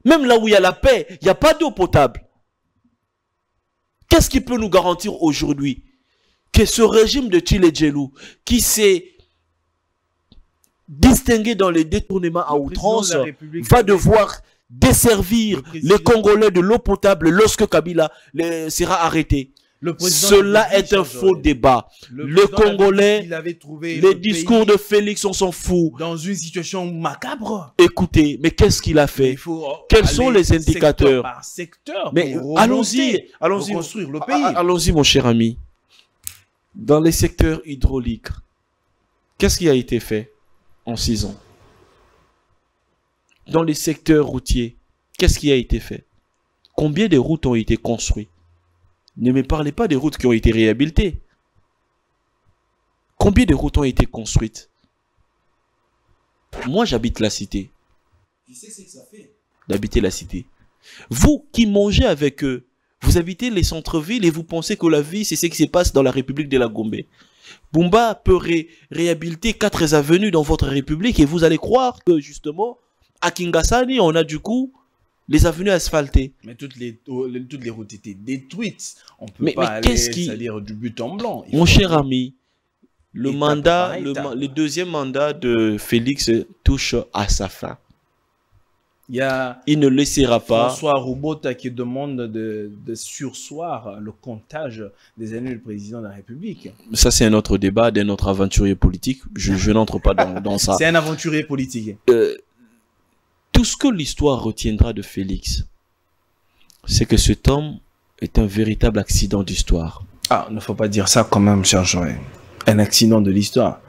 Même là où il y a la paix, il n'y a pas d'eau potable. Qu'est-ce qui peut nous garantir aujourd'hui que ce régime de Tshilé-Djelou, qui s'est distingué dans les détournements à outrance, va devoir desservir les Congolais de l'eau potable lorsque Kabila sera arrêté? Cela est un faux débat. Le Congolais, les discours de Félix, on s'en fout. Dans une situation macabre. Écoutez, mais qu'est-ce qu'il a fait? Quels sont les indicateurs? Secteur par secteur. Mais allons-y, allons-y, construire le pays. Allons-y, mon cher ami. Dans les secteurs hydrauliques, qu'est-ce qui a été fait en 6 ans? Dans les secteurs routiers, qu'est-ce qui a été fait? Combien de routes ont été construites? Ne me parlez pas des routes qui ont été réhabilitées. Combien de routes ont été construites? Moi, j'habite la cité. Tu sais ce que ça fait d'habiter la cité. Vous qui mangez avec eux, vous habitez les centres-villes et vous pensez que la vie, c'est ce qui se passe dans la République de la Gombe. Bumba peut réhabiliter 4 avenues dans votre République et vous allez croire que justement, à Kingasani, on a du coup les avenues asphaltées. Mais toutes les routes étaient détruites. On peut pas aller, c'est-à-dire du but en blanc. Mon cher ami, le deuxième mandat de Félix touche à sa fin. Il ne laissera pas. François Roubota qui demande de sursoir le comptage des années du président de la République. Ça, c'est un autre débat d'un autre aventurier politique. Je n'entre pas dans ça. C'est un aventurier politique. Tout ce que l'histoire retiendra de Félix, c'est que cet homme est un véritable accident d'histoire. Ah, il ne faut pas dire ça quand même, cher Joël. Un accident de l'histoire.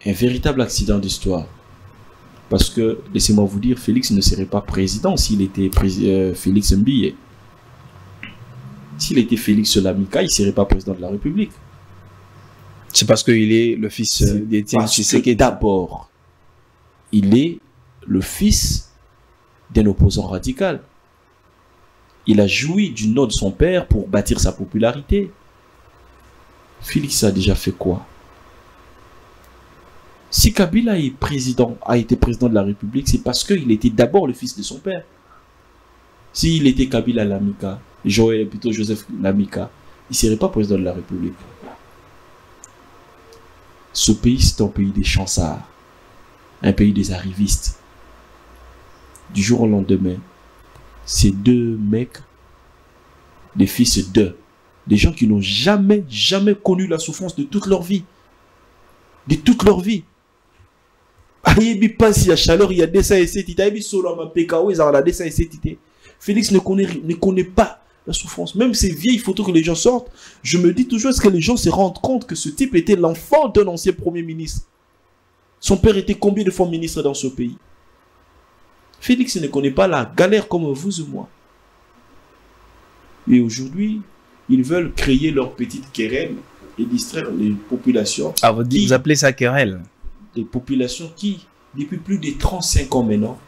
Un véritable accident d'histoire. Parce que, laissez-moi vous dire, Félix ne serait pas président s'il était Félix Mbiyé. S'il était Félix Lamika, il ne serait pas président de la République. C'est parce qu'il est le fils d'Étienne Tshisekedi. D'abord, il est le fils d'un opposant radical. Il a joui du nom de son père pour bâtir sa popularité. Félix a déjà fait quoi? Si Kabila a été président de la République, c'est parce qu'il était d'abord le fils de son père. S'il était Kabila Lamika, plutôt Joseph Lamika, il ne serait pas président de la République. Ce pays, c'est un pays des chansards, un pays des arrivistes. Du jour au lendemain, ces 2 mecs, des fils des gens qui n'ont jamais connu la souffrance de toute leur vie. De toute leur vie. Il y a chaleur, il y a dessin et c'est Félix ne connaît pas la souffrance. Même ces vieilles photos que les gens sortent, je me dis toujours, est-ce que les gens se rendent compte que ce type était l'enfant d'un ancien premier ministre? Son père était combien de fois ministre dans ce pays? Félix ne connaît pas la galère comme vous et moi. Et aujourd'hui, ils veulent créer leur petite querelle et distraire les populations. Ah, vous appelez ça querelle? Des populations qui, depuis plus de 35 ans maintenant,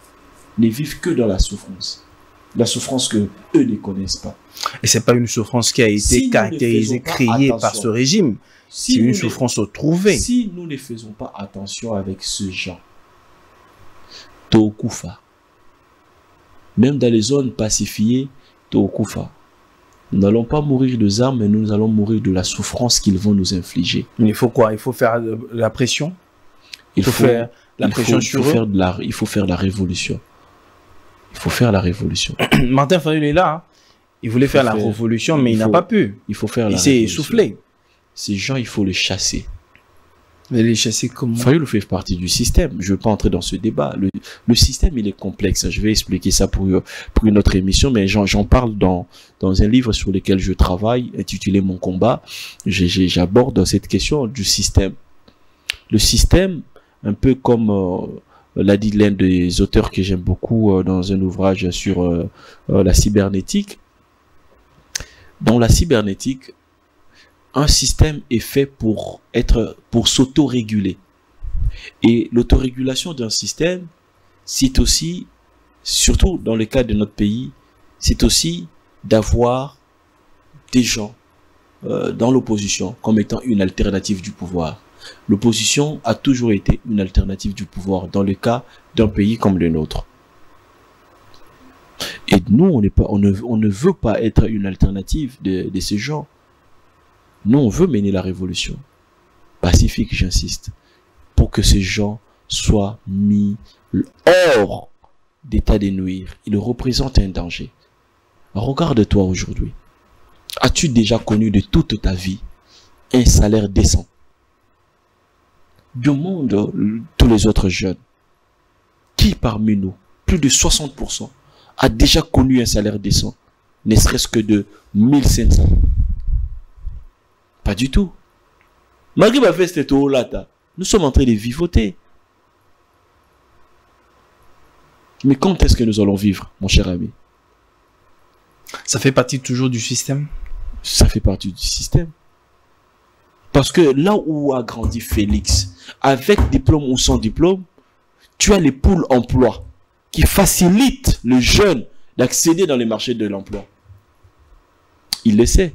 ne vivent que dans la souffrance. La souffrance que eux ne connaissent pas. Et c'est pas une souffrance qui a été caractérisée, créée par ce régime. C'est une souffrance retrouvée. Si nous ne faisons pas attention avec ce genre, Tokufa, même dans les zones pacifiées, Tokufa, nous n'allons pas mourir de armes, mais nous allons mourir de la souffrance qu'ils vont nous infliger. Mais il faut quoi? Il faut faire la pression? Il faut faire la pression sur eux? Il faut faire la révolution. Il faut faire la révolution. Martin Fayulu est là. Hein. Il voulait faire la révolution, mais il n'a pas pu. Il faut faire la révolution. Il s'est essoufflé. Ces gens, il faut les chasser. Mais les chasser comment? Fayoulou fait partie du système. Je ne veux pas entrer dans ce débat. Le système, il est complexe. Je vais expliquer ça pour une autre émission, mais j'en parle dans un livre sur lequel je travaille, intitulé Mon combat. J'aborde cette question du système. Le système, un peu comme l'a dit l'un des auteurs que j'aime beaucoup dans un ouvrage sur la cybernétique. Dans la cybernétique, un système est fait pour s'autoréguler. Et l'autorégulation d'un système, c'est aussi, surtout dans le cas de notre pays, c'est aussi d'avoir des gens dans l'opposition comme étant une alternative du pouvoir. L'opposition a toujours été une alternative du pouvoir dans le cas d'un pays comme le nôtre. Et nous, on ne veut pas être une alternative de ces gens. Nous, on veut mener la révolution pacifique, j'insiste, pour que ces gens soient mis hors d'état de nuire. Ils représentent un danger. Regarde-toi aujourd'hui. As-tu déjà connu de toute ta vie un salaire décent? Demande tous les autres jeunes. Qui parmi nous, plus de 60%, a déjà connu un salaire décent, ne serait-ce que de 1500? Pas du tout. Malgré ma feste là, nous sommes en train de vivoter. Mais quand est-ce que nous allons vivre, mon cher ami? Ça fait partie toujours du système? Ça fait partie du système. Parce que là où a grandi Félix, avec diplôme ou sans diplôme, tu as les pôles emploi qui facilitent le jeune d'accéder dans les marchés de l'emploi. Il le sait.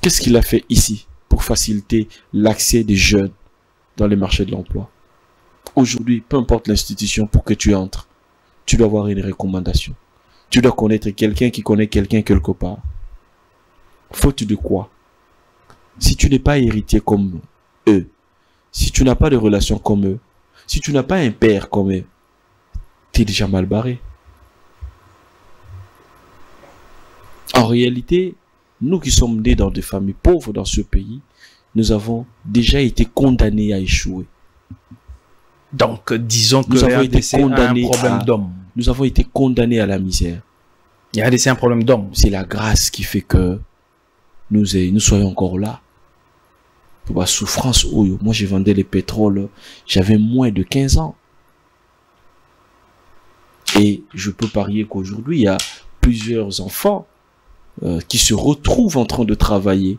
Qu'est-ce qu'il a fait ici pour faciliter l'accès des jeunes dans les marchés de l'emploi? Aujourd'hui, peu importe l'institution pour que tu entres, tu dois avoir une recommandation. Tu dois connaître quelqu'un qui connaît quelqu'un quelque part. Faute de quoi? Si tu n'es pas héritier comme eux, si tu n'as pas de relation comme eux, si tu n'as pas un père comme eux, tu es déjà mal barré. En réalité, nous qui sommes nés dans des familles pauvres dans ce pays, nous avons déjà été condamnés à échouer. Donc, disons que nous avons été condamnés un problème d'homme. Nous avons été condamnés à la misère. Il y a un problème d'homme. C'est la grâce qui fait que nous soyons encore là. Pour la souffrance, moi je vendais les pétroles, j'avais moins de 15 ans. Et je peux parier qu'aujourd'hui, il y a plusieurs enfants qui se retrouvent en train de travailler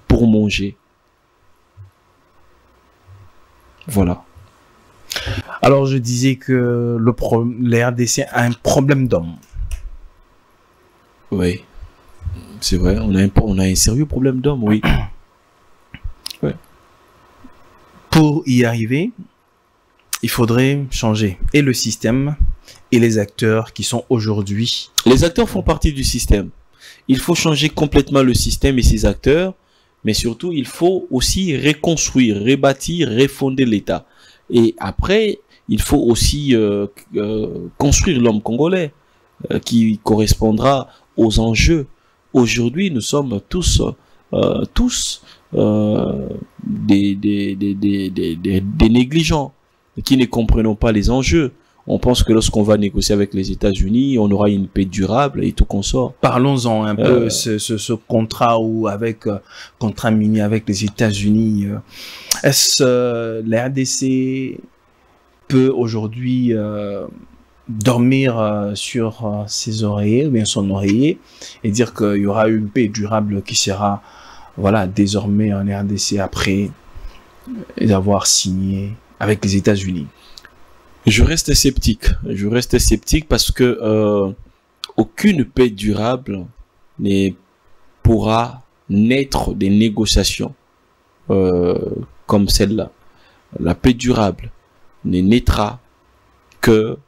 pour manger. Voilà. Alors je disais que les RDC a un problème d'homme. Oui, c'est vrai, on a un sérieux problème d'homme, oui. Ouais. Pour y arriver, il faudrait changer et le système et les acteurs qui sont aujourd'hui. Les acteurs font partie du système. Il faut changer complètement le système et ses acteurs, mais surtout il faut aussi reconstruire, rebâtir, refonder l'État. Et après, il faut aussi construire l'homme congolais qui correspondra aux enjeux. Aujourd'hui, nous sommes tous des négligents qui ne comprenons pas les enjeux. On pense que lorsqu'on va négocier avec les États-Unis, on aura une paix durable et tout consort. Parlons-en un peu ce contrat ou contrat minier avec les États-Unis. Est-ce la RDC peut aujourd'hui dormir sur ses oreillers ou bien son oreiller et dire qu'il y aura une paix durable qui sera désormais en RDC après avoir signé avec les États-Unis? Je reste sceptique. Je reste sceptique parce que aucune paix durable ne pourra naître des négociations comme celle-là. La paix durable ne naîtra que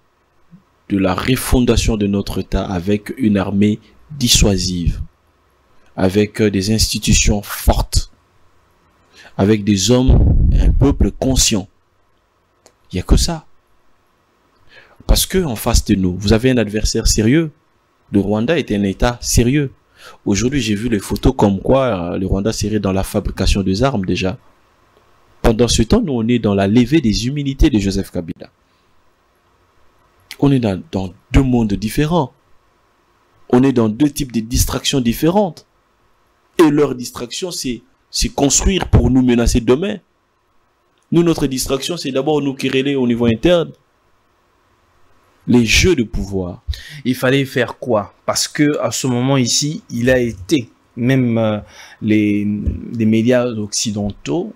de la refondation de notre État avec une armée dissuasive, avec des institutions fortes, avec des hommes, un peuple conscient. Il n'y a que ça. Parce que en face de nous, vous avez un adversaire sérieux. Le Rwanda est un État sérieux. Aujourd'hui, j'ai vu les photos comme quoi le Rwanda serait dans la fabrication des armes déjà. Pendant ce temps, nous, on est dans la levée des humilités de Joseph Kabila. On est dans deux mondes différents. On est dans deux types de distractions différentes. Et leur distraction, c'est construire pour nous menacer demain. Nous, notre distraction, c'est d'abord nous quereller au niveau interne. Les jeux de pouvoir. Il fallait faire quoi? Parce que à ce moment ici, il a été, même les médias occidentaux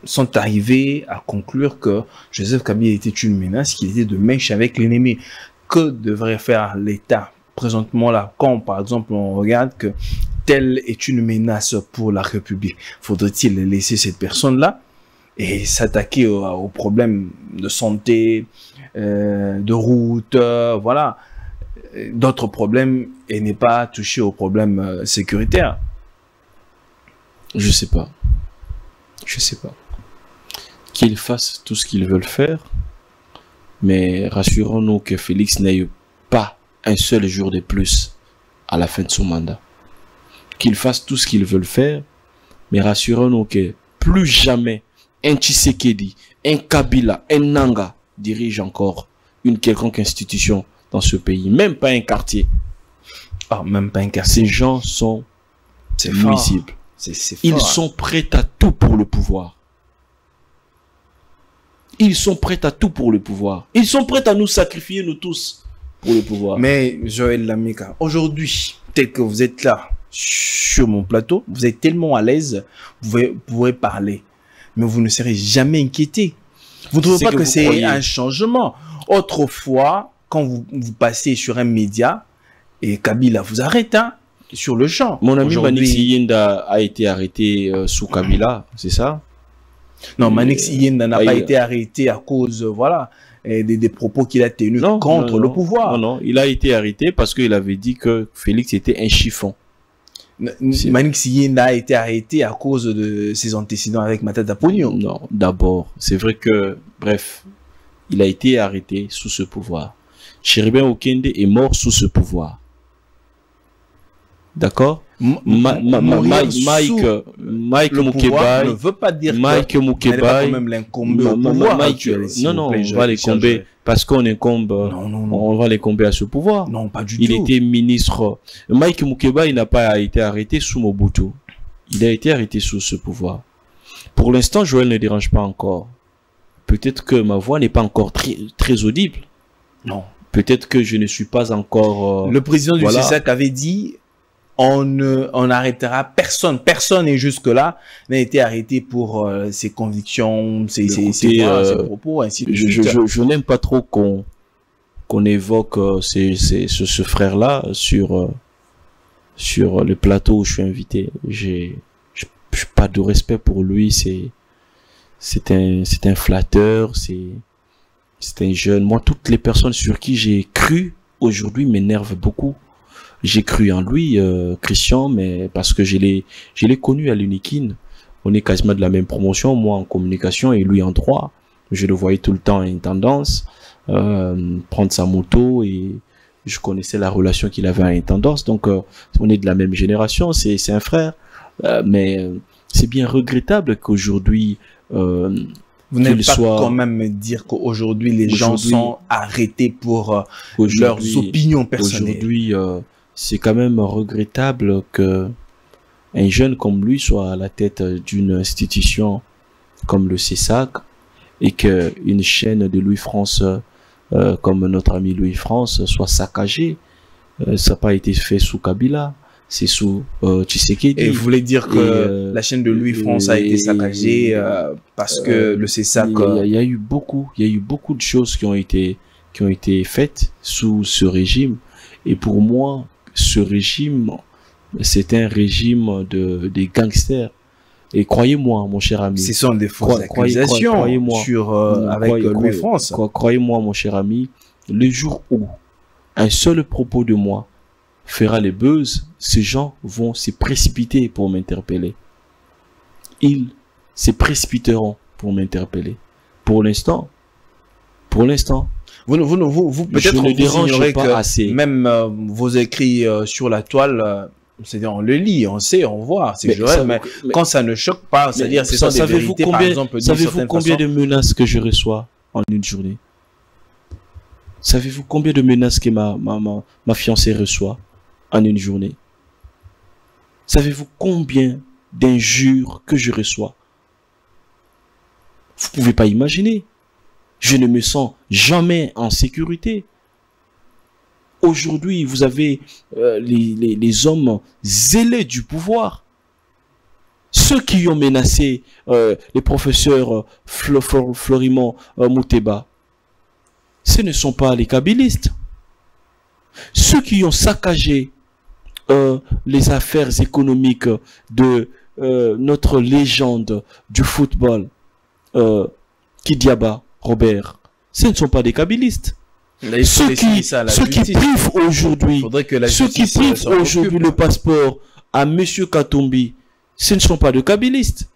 sont arrivés à conclure que Joseph Kabila était une menace, qu'il était de mèche avec l'ennemi. Que devrait faire l'État présentement là, quand par exemple on regarde que telle est une menace pour la République? Faudrait-il laisser cette personne-là et s'attaquer aux problèmes de santé, de route, voilà, d'autres problèmes, et n'est pas touché aux problèmes sécuritaires? Je sais pas. Je sais pas. Qu'ils fassent tout ce qu'ils veulent faire, mais rassurons-nous que Félix n'ait pas un seul jour de plus à la fin de son mandat. Qu'ils fassent tout ce qu'ils veulent faire, mais rassurons-nous que plus jamais un Tshisekedi, un Kabila, un Nanga dirige encore une quelconque institution dans ce pays, même pas un quartier. Ah, même pas un quartier. Ces gens sont nuisibles. Ils sont prêts à tout pour le pouvoir. Ils sont prêts à tout pour le pouvoir. Ils sont prêts à nous sacrifier, nous tous, pour le pouvoir. Mais Joël Lamika, aujourd'hui, tel que vous êtes là, sur mon plateau, vous êtes tellement à l'aise, vous pouvez parler. Mais vous ne serez jamais inquiété. Vous ne trouvez pas que c'est un changement? Autrefois, quand vous passez sur un média, et Kabila vous arrête, hein, sur le champ. Mon ami Manix Yinda a été arrêté sous Kabila, c'est ça? Non, Manix Yinda n'a pas été arrêté à cause, voilà, des propos qu'il a tenus contre le pouvoir. Non, il a été arrêté parce qu'il avait dit que Félix était un chiffon. Manix Yinda a été arrêté à cause de ses antécédents avec Matata Pogno. Non, d'abord, c'est vrai que, bref, il a été arrêté sous ce pouvoir. Chéribin Okende est mort sous ce pouvoir. D'accord? Mike Moukébaï ne veut pas dire Mike Moukébaï même l'incomber au pouvoir. Non, on va l'incomber parce qu'on incombe. On va l'incomber à ce pouvoir. Non, pas du tout. Il était ministre. Mike Moukébaï n'a pas été arrêté sous Mobutu. Il a été arrêté sous ce pouvoir. Pour l'instant, Joël ne dérange pas encore. Peut-être que ma voix n'est pas encore très audible. Non. Peut-être que je ne suis pas encore... Le président du CESAC avait dit on n'arrêtera personne. Personne et jusque-là n'a été arrêté pour ses convictions, ses propos, ainsi de suite. Je n'aime pas trop qu'on évoque ce frère-là sur le plateau où je suis invité. J'ai pas de respect pour lui. C'est un flatteur. C'est un jeune. Moi, toutes les personnes sur qui j'ai cru aujourd'hui m'énervent beaucoup. J'ai cru en lui, Christian, mais parce que je l'ai connu à l'Unikin. On est quasiment de la même promotion, moi en communication et lui en droit. Je le voyais tout le temps à une tendance, prendre sa moto, et je connaissais la relation qu'il avait à une tendance. Donc, on est de la même génération, c'est un frère. Mais c'est bien regrettable qu'aujourd'hui... Vous n'allez pas quand même me dire qu'aujourd'hui, les gens sont arrêtés pour leurs opinions personnelles. Aujourd'hui, c'est quand même regrettable que un jeune comme lui soit à la tête d'une institution comme le CESAC et qu'une chaîne de Louis France, comme notre ami Louis France, soit saccagée. Ça n'a pas été fait sous Kabila. C'est sous Tshisekedi. Et vous voulez dire que la chaîne de Louis France a été saccagée parce que le CESAC... Il y a eu beaucoup de choses qui ont été faites sous ce régime. Et pour moi, ce régime, c'est un régime des gangsters. Et croyez-moi, mon cher ami... Ce sont des fausses accusations avec Louis France. Croyez-moi, mon cher ami, le jour où un seul propos de moi fera les buzz, ces gens vont se précipiter pour m'interpeller. Ils se précipiteront pour m'interpeller. Pour l'instant, vous peut-être ne dérange pas que assez. Même vos écrits sur la toile C'est-à-dire, on le lit, on sait, on voit, c'est Joël, mais quand ça ne choque pas, c'est-à-dire, c'est ça, des vérités, par exemple. Savez-vous combien de menaces que je reçois en une journée? Savez-vous combien de menaces que ma fiancée reçoit en une journée? Savez-vous combien d'injures que je reçois? Vous pouvez pas imaginer. Je ne me sens jamais en sécurité. Aujourd'hui, vous avez les hommes zélés du pouvoir. Ceux qui ont menacé les professeurs Florimond Mouteba, ce ne sont pas les kabylistes. Ceux qui ont saccagé les affaires économiques de notre légende du football, Kidiaba Robert, ce ne sont pas des kabylistes. Ceux qui privent aujourd'hui le passeport à Monsieur Katumbi, ce ne sont pas de kabylistes.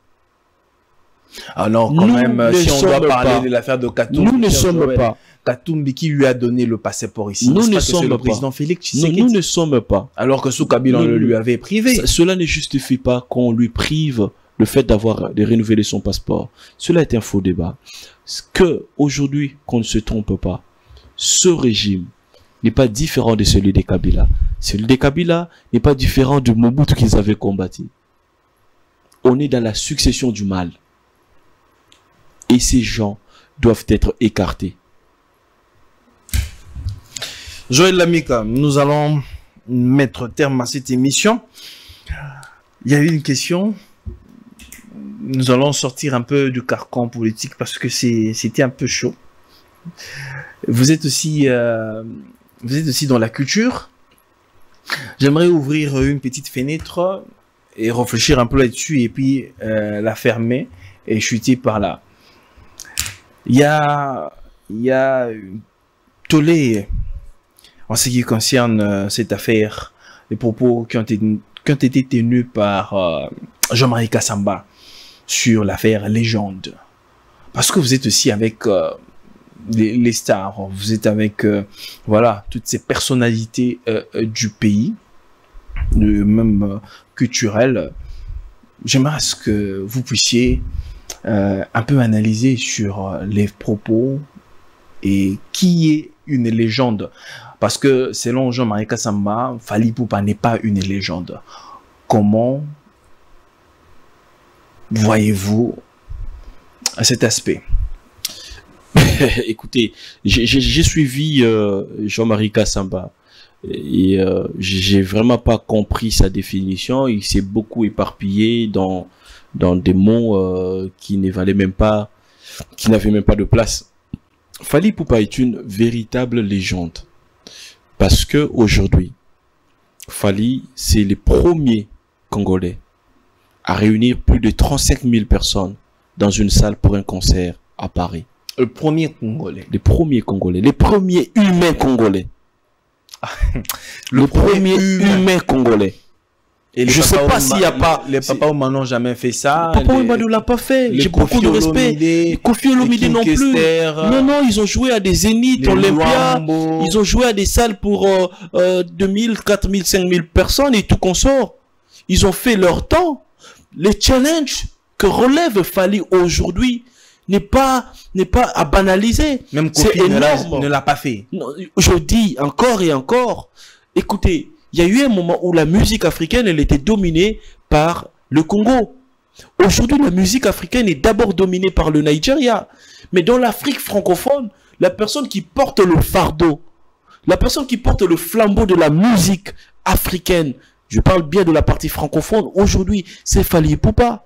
Alors quand même, si on doit parler de l'affaire de Katumbi, nous ne sommes pas. Katumbi qui lui a donné le passeport ici, nous ne sommes pas. Le président Félix Tshisekedi. Nous ne sommes pas. Alors que sous Kabila, on le lui avait privé. Cela ne justifie pas qu'on lui prive le fait de renouveler son passeport. Cela est un faux débat. Que aujourd'hui, qu'on ne se trompe pas, ce régime n'est pas différent de celui des Kabila. Celui des Kabila n'est pas différent du Mobutu qu'ils avaient combattu. On est dans la succession du mal. Et ces gens doivent être écartés. Joël Lamika, nous allons mettre terme à cette émission. Il y a eu une question. Nous allons sortir un peu du carcan politique parce que c'était un peu chaud. Vous êtes aussi dans la culture. J'aimerais ouvrir une petite fenêtre et réfléchir un peu là-dessus et puis la fermer et chuter par là. Il y a tollé en ce qui concerne cette affaire, les propos qui ont été tenus par Jean-Marie Kassamba sur l'affaire Légende. Parce que vous êtes aussi avec les stars, vous êtes avec voilà, toutes ces personnalités du pays, même culturelles. J'aimerais que vous puissiez un peu analyser sur les propos et qui est une légende. Parce que selon Jean-Marie Kassamba, Fally Ipupa n'est pas une légende. Comment voyez-vous cet aspect? Écoutez, j'ai suivi Jean-Marie Kassamba et j'ai vraiment pas compris sa définition. Il s'est beaucoup éparpillé dans des mots qui ne valaient même pas, qui n'avaient même pas de place. Fally Ipupa est une véritable légende parce que aujourd'hui, Fally, c'est les premiers Congolais à réunir plus de 35 000 personnes dans une salle pour un concert à Paris. Le premier Congolais. Les premiers Congolais. Les premiers humains Congolais. le premier humain Congolais. Et je sais pas s'il y a pas... Les Papa Ouma n'ont jamais fait ça. Papa Ouma ne l'a pas fait. J'ai beaucoup de respect. Kofi Olomide non plus. Non, ils ont joué à des Zénith, Olympia. Ils ont joué à des salles pour 2000, 4000, 5000 personnes et tout consort. Ils ont fait leur temps. Les challenges que relève Fally aujourd'hui n'est pas à banaliser. Même Kofi ne l'a pas fait. Non, je dis encore et encore. Écoutez, il y a eu un moment où la musique africaine, elle était dominée par le Congo. Aujourd'hui, la musique africaine est d'abord dominée par le Nigeria. Mais dans l'Afrique francophone, la personne qui porte le fardeau, la personne qui porte le flambeau de la musique africaine, je parle bien de la partie francophone, aujourd'hui, c'est Fally Ipupa.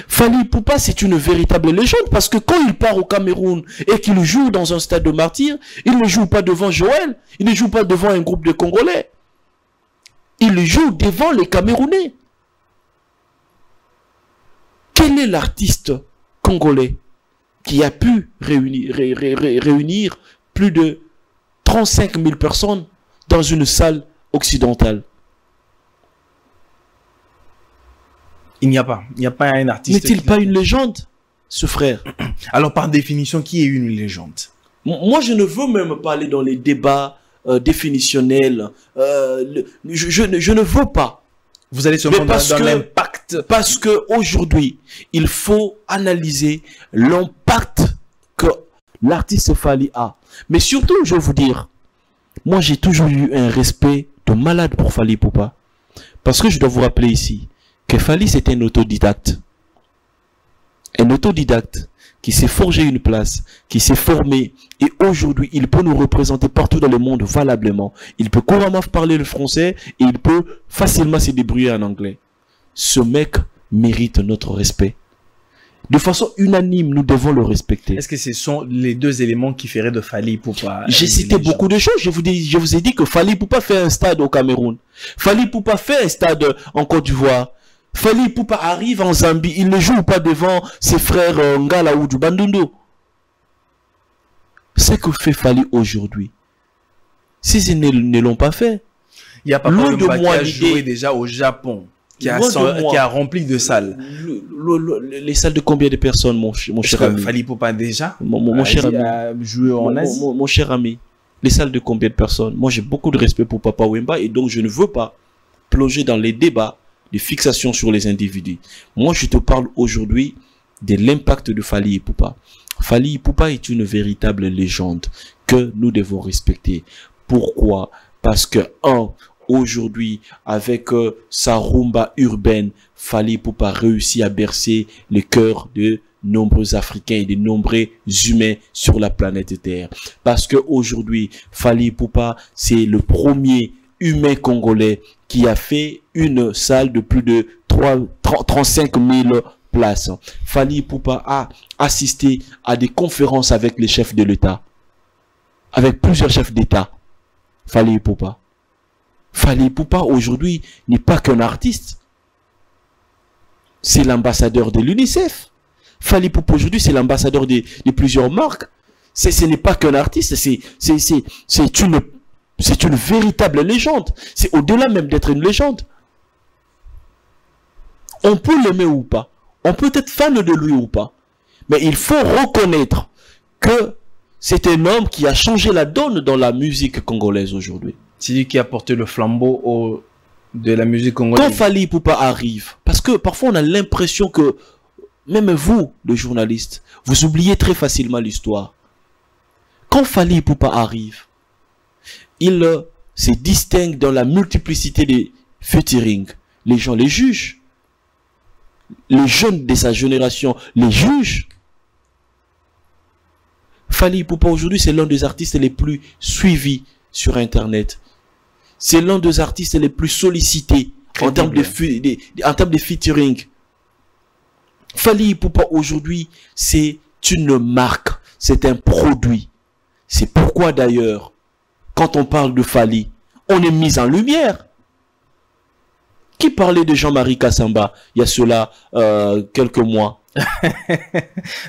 Fally Ipupa, c'est une véritable légende parce que quand il part au Cameroun et qu'il joue dans un stade de martyrs, il ne joue pas devant Joël, il ne joue pas devant un groupe de Congolais. Il joue devant les Camerounais. Quel est l'artiste congolais qui a pu réunir plus de 35 000 personnes dans une salle occidentale? Il n'y a pas un artiste. N'est-il pas une légende, ce frère? Alors, par définition, qui est une légende? Moi, je ne veux même pas aller dans les débats définitionnel. Je ne veux pas. Vous allez seulement dans l'impact. Parce que aujourd'hui, il faut analyser l'impact que l'artiste Fally a. Mais surtout, je vais vous dire, moi j'ai toujours eu un respect de malade pour Fally Ipupa. Parce que je dois vous rappeler ici que Fally c'est un autodidacte. Un autodidacte qui s'est forgé une place, qui s'est formé, et aujourd'hui, il peut nous représenter partout dans le monde valablement. Il peut couramment parler le français, et il peut facilement se débrouiller en anglais. Ce mec mérite notre respect. De façon unanime, nous devons le respecter. Est-ce que ce sont les deux éléments qui feraient de Fally Ipupa? J'ai cité beaucoup de choses. Je vous ai dit que Fally Ipupa fait un stade au Cameroun. Fally Ipupa fait un stade en Côte d'Ivoire. Fally Ipupa arrive en Zambie. Il ne joue pas devant ses frères Ngala ou du Bandundu. Ce que fait Fally aujourd'hui, si ils ne l'ont pas fait, il y a pas de moi qui a joué déjà au Japon. Qui a rempli de salles. Les salles de combien de personnes, mon cher ami? Fally Ipupa déjà mon cher ami. A joué en Asie. Mon cher ami, les salles de combien de personnes? Moi, j'ai beaucoup de respect pour Papa Wemba et donc je ne veux pas plonger dans les débats de fixation sur les individus. Moi, je te parle aujourd'hui de l'impact de Fally Ipupa. Fally Ipupa est une véritable légende que nous devons respecter. Pourquoi? Parce que, aujourd'hui, avec sa rumba urbaine, Fally Ipupa réussit à bercer le cœur de nombreux Africains et de nombreux humains sur la planète Terre. Parce que aujourd'hui, Fally Ipupa, c'est le premier humain congolais qui a fait une salle de plus de 35 000 places. Fally Ipupa a assisté à des conférences avec les chefs de l'État, avec plusieurs chefs d'État. Fally Ipupa. Fally Ipupa aujourd'hui n'est pas qu'un artiste. C'est l'ambassadeur de l'UNICEF. Fally Ipupa aujourd'hui c'est l'ambassadeur de plusieurs marques. Ce n'est pas qu'un artiste, c'est une véritable légende. C'est au-delà même d'être une légende. On peut l'aimer ou pas. On peut être fan de lui ou pas. Mais il faut reconnaître que c'est un homme qui a changé la donne dans la musique congolaise aujourd'hui. C'est lui qui a porté le flambeau de la musique congolaise. Quand Fally Ipupa arrive, parce que parfois on a l'impression que, même vous, le journaliste, vous oubliez très facilement l'histoire. Quand Fally Ipupa arrive, il se distingue dans la multiplicité des featuring. Les gens les jugent. Les jeunes de sa génération les jugent. Fally Ipupa aujourd'hui, c'est l'un des artistes les plus suivis sur Internet. C'est l'un des artistes les plus sollicités en termes de featuring. Fally Ipupa aujourd'hui, c'est une marque, c'est un produit. C'est pourquoi d'ailleurs, quand on parle de Fally, on est mis en lumière. Qui parlait de Jean-Marie Kassamba il y a cela quelques mois?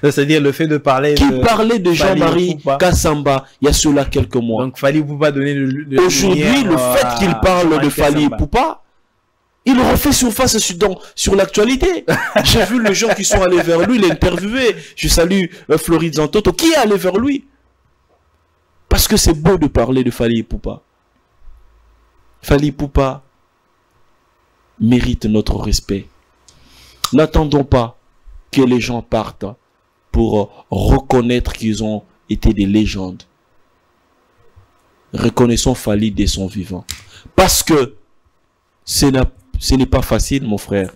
C'est-à-dire le fait de parler parlait de Jean-Marie Kassamba il y a cela quelques mois. Donc Fally Ipupa donner aujourd'hui le fait qu'il parle de Fally Ipupa, il refait surface sur l'actualité. J'ai vu les gens qui sont allés vers lui l'interviewer. Je salue Floride Zantoto qui est allé vers lui parce que c'est beau de parler de Fally Ipupa. Fally Ipupa mérite notre respect. N'attendons pas que les gens partent pour reconnaître qu'ils ont été des légendes. Reconnaissons Fally dès son vivant. Parce que ce n'est pas facile, mon frère,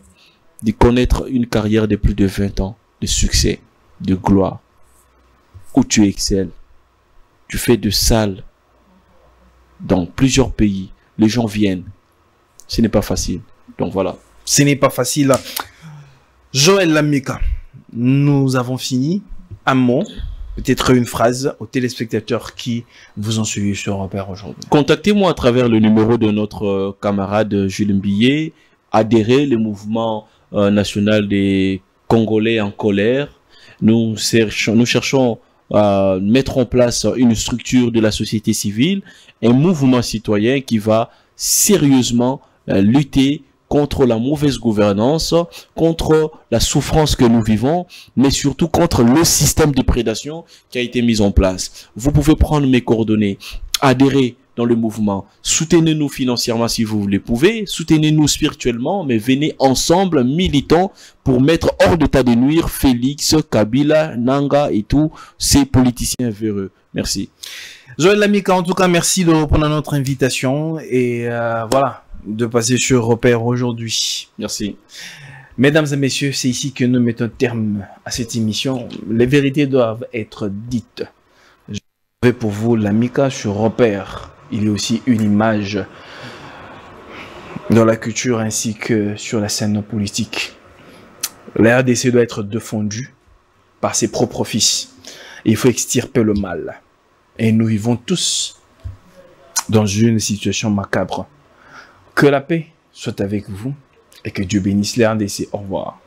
de connaître une carrière de plus de 20 ans, de succès, de gloire, où tu excelles. Tu fais de salles dans plusieurs pays. Les gens viennent. Ce n'est pas facile. Donc voilà. Ce n'est pas facile. Joël Lamika, nous avons fini. Un mot, peut-être une phrase aux téléspectateurs qui vous ont suivi sur Repère aujourd'hui. Contactez-moi à travers le numéro de notre camarade Jules Mbillet. Adhérez le mouvement national des Congolais en colère. Nous cherchons à mettre en place une structure de la société civile, un mouvement citoyen qui va sérieusement lutter contre la mauvaise gouvernance, contre la souffrance que nous vivons, mais surtout contre le système de prédation qui a été mis en place. Vous pouvez prendre mes coordonnées, adhérer dans le mouvement. Soutenez-nous financièrement si vous le pouvez, soutenez-nous spirituellement, mais venez ensemble, militants, pour mettre hors d'état de nuire Félix, Kabila, Nanga et tous ces politiciens véreux. Merci. Joël Lamika, en tout cas, merci de répondre à notre invitation et voilà, de passer sur Repère aujourd'hui. Merci. Mesdames et messieurs, c'est ici que nous mettons terme à cette émission. Les vérités doivent être dites. Je vais pour vous Lamika sur Repère. Il y a aussi une image dans la culture ainsi que sur la scène politique. La RDC doit être défendue par ses propres fils. Il faut extirper le mal. Et nous vivons tous dans une situation macabre. Que la paix soit avec vous et que Dieu bénisse la RDC. Au revoir.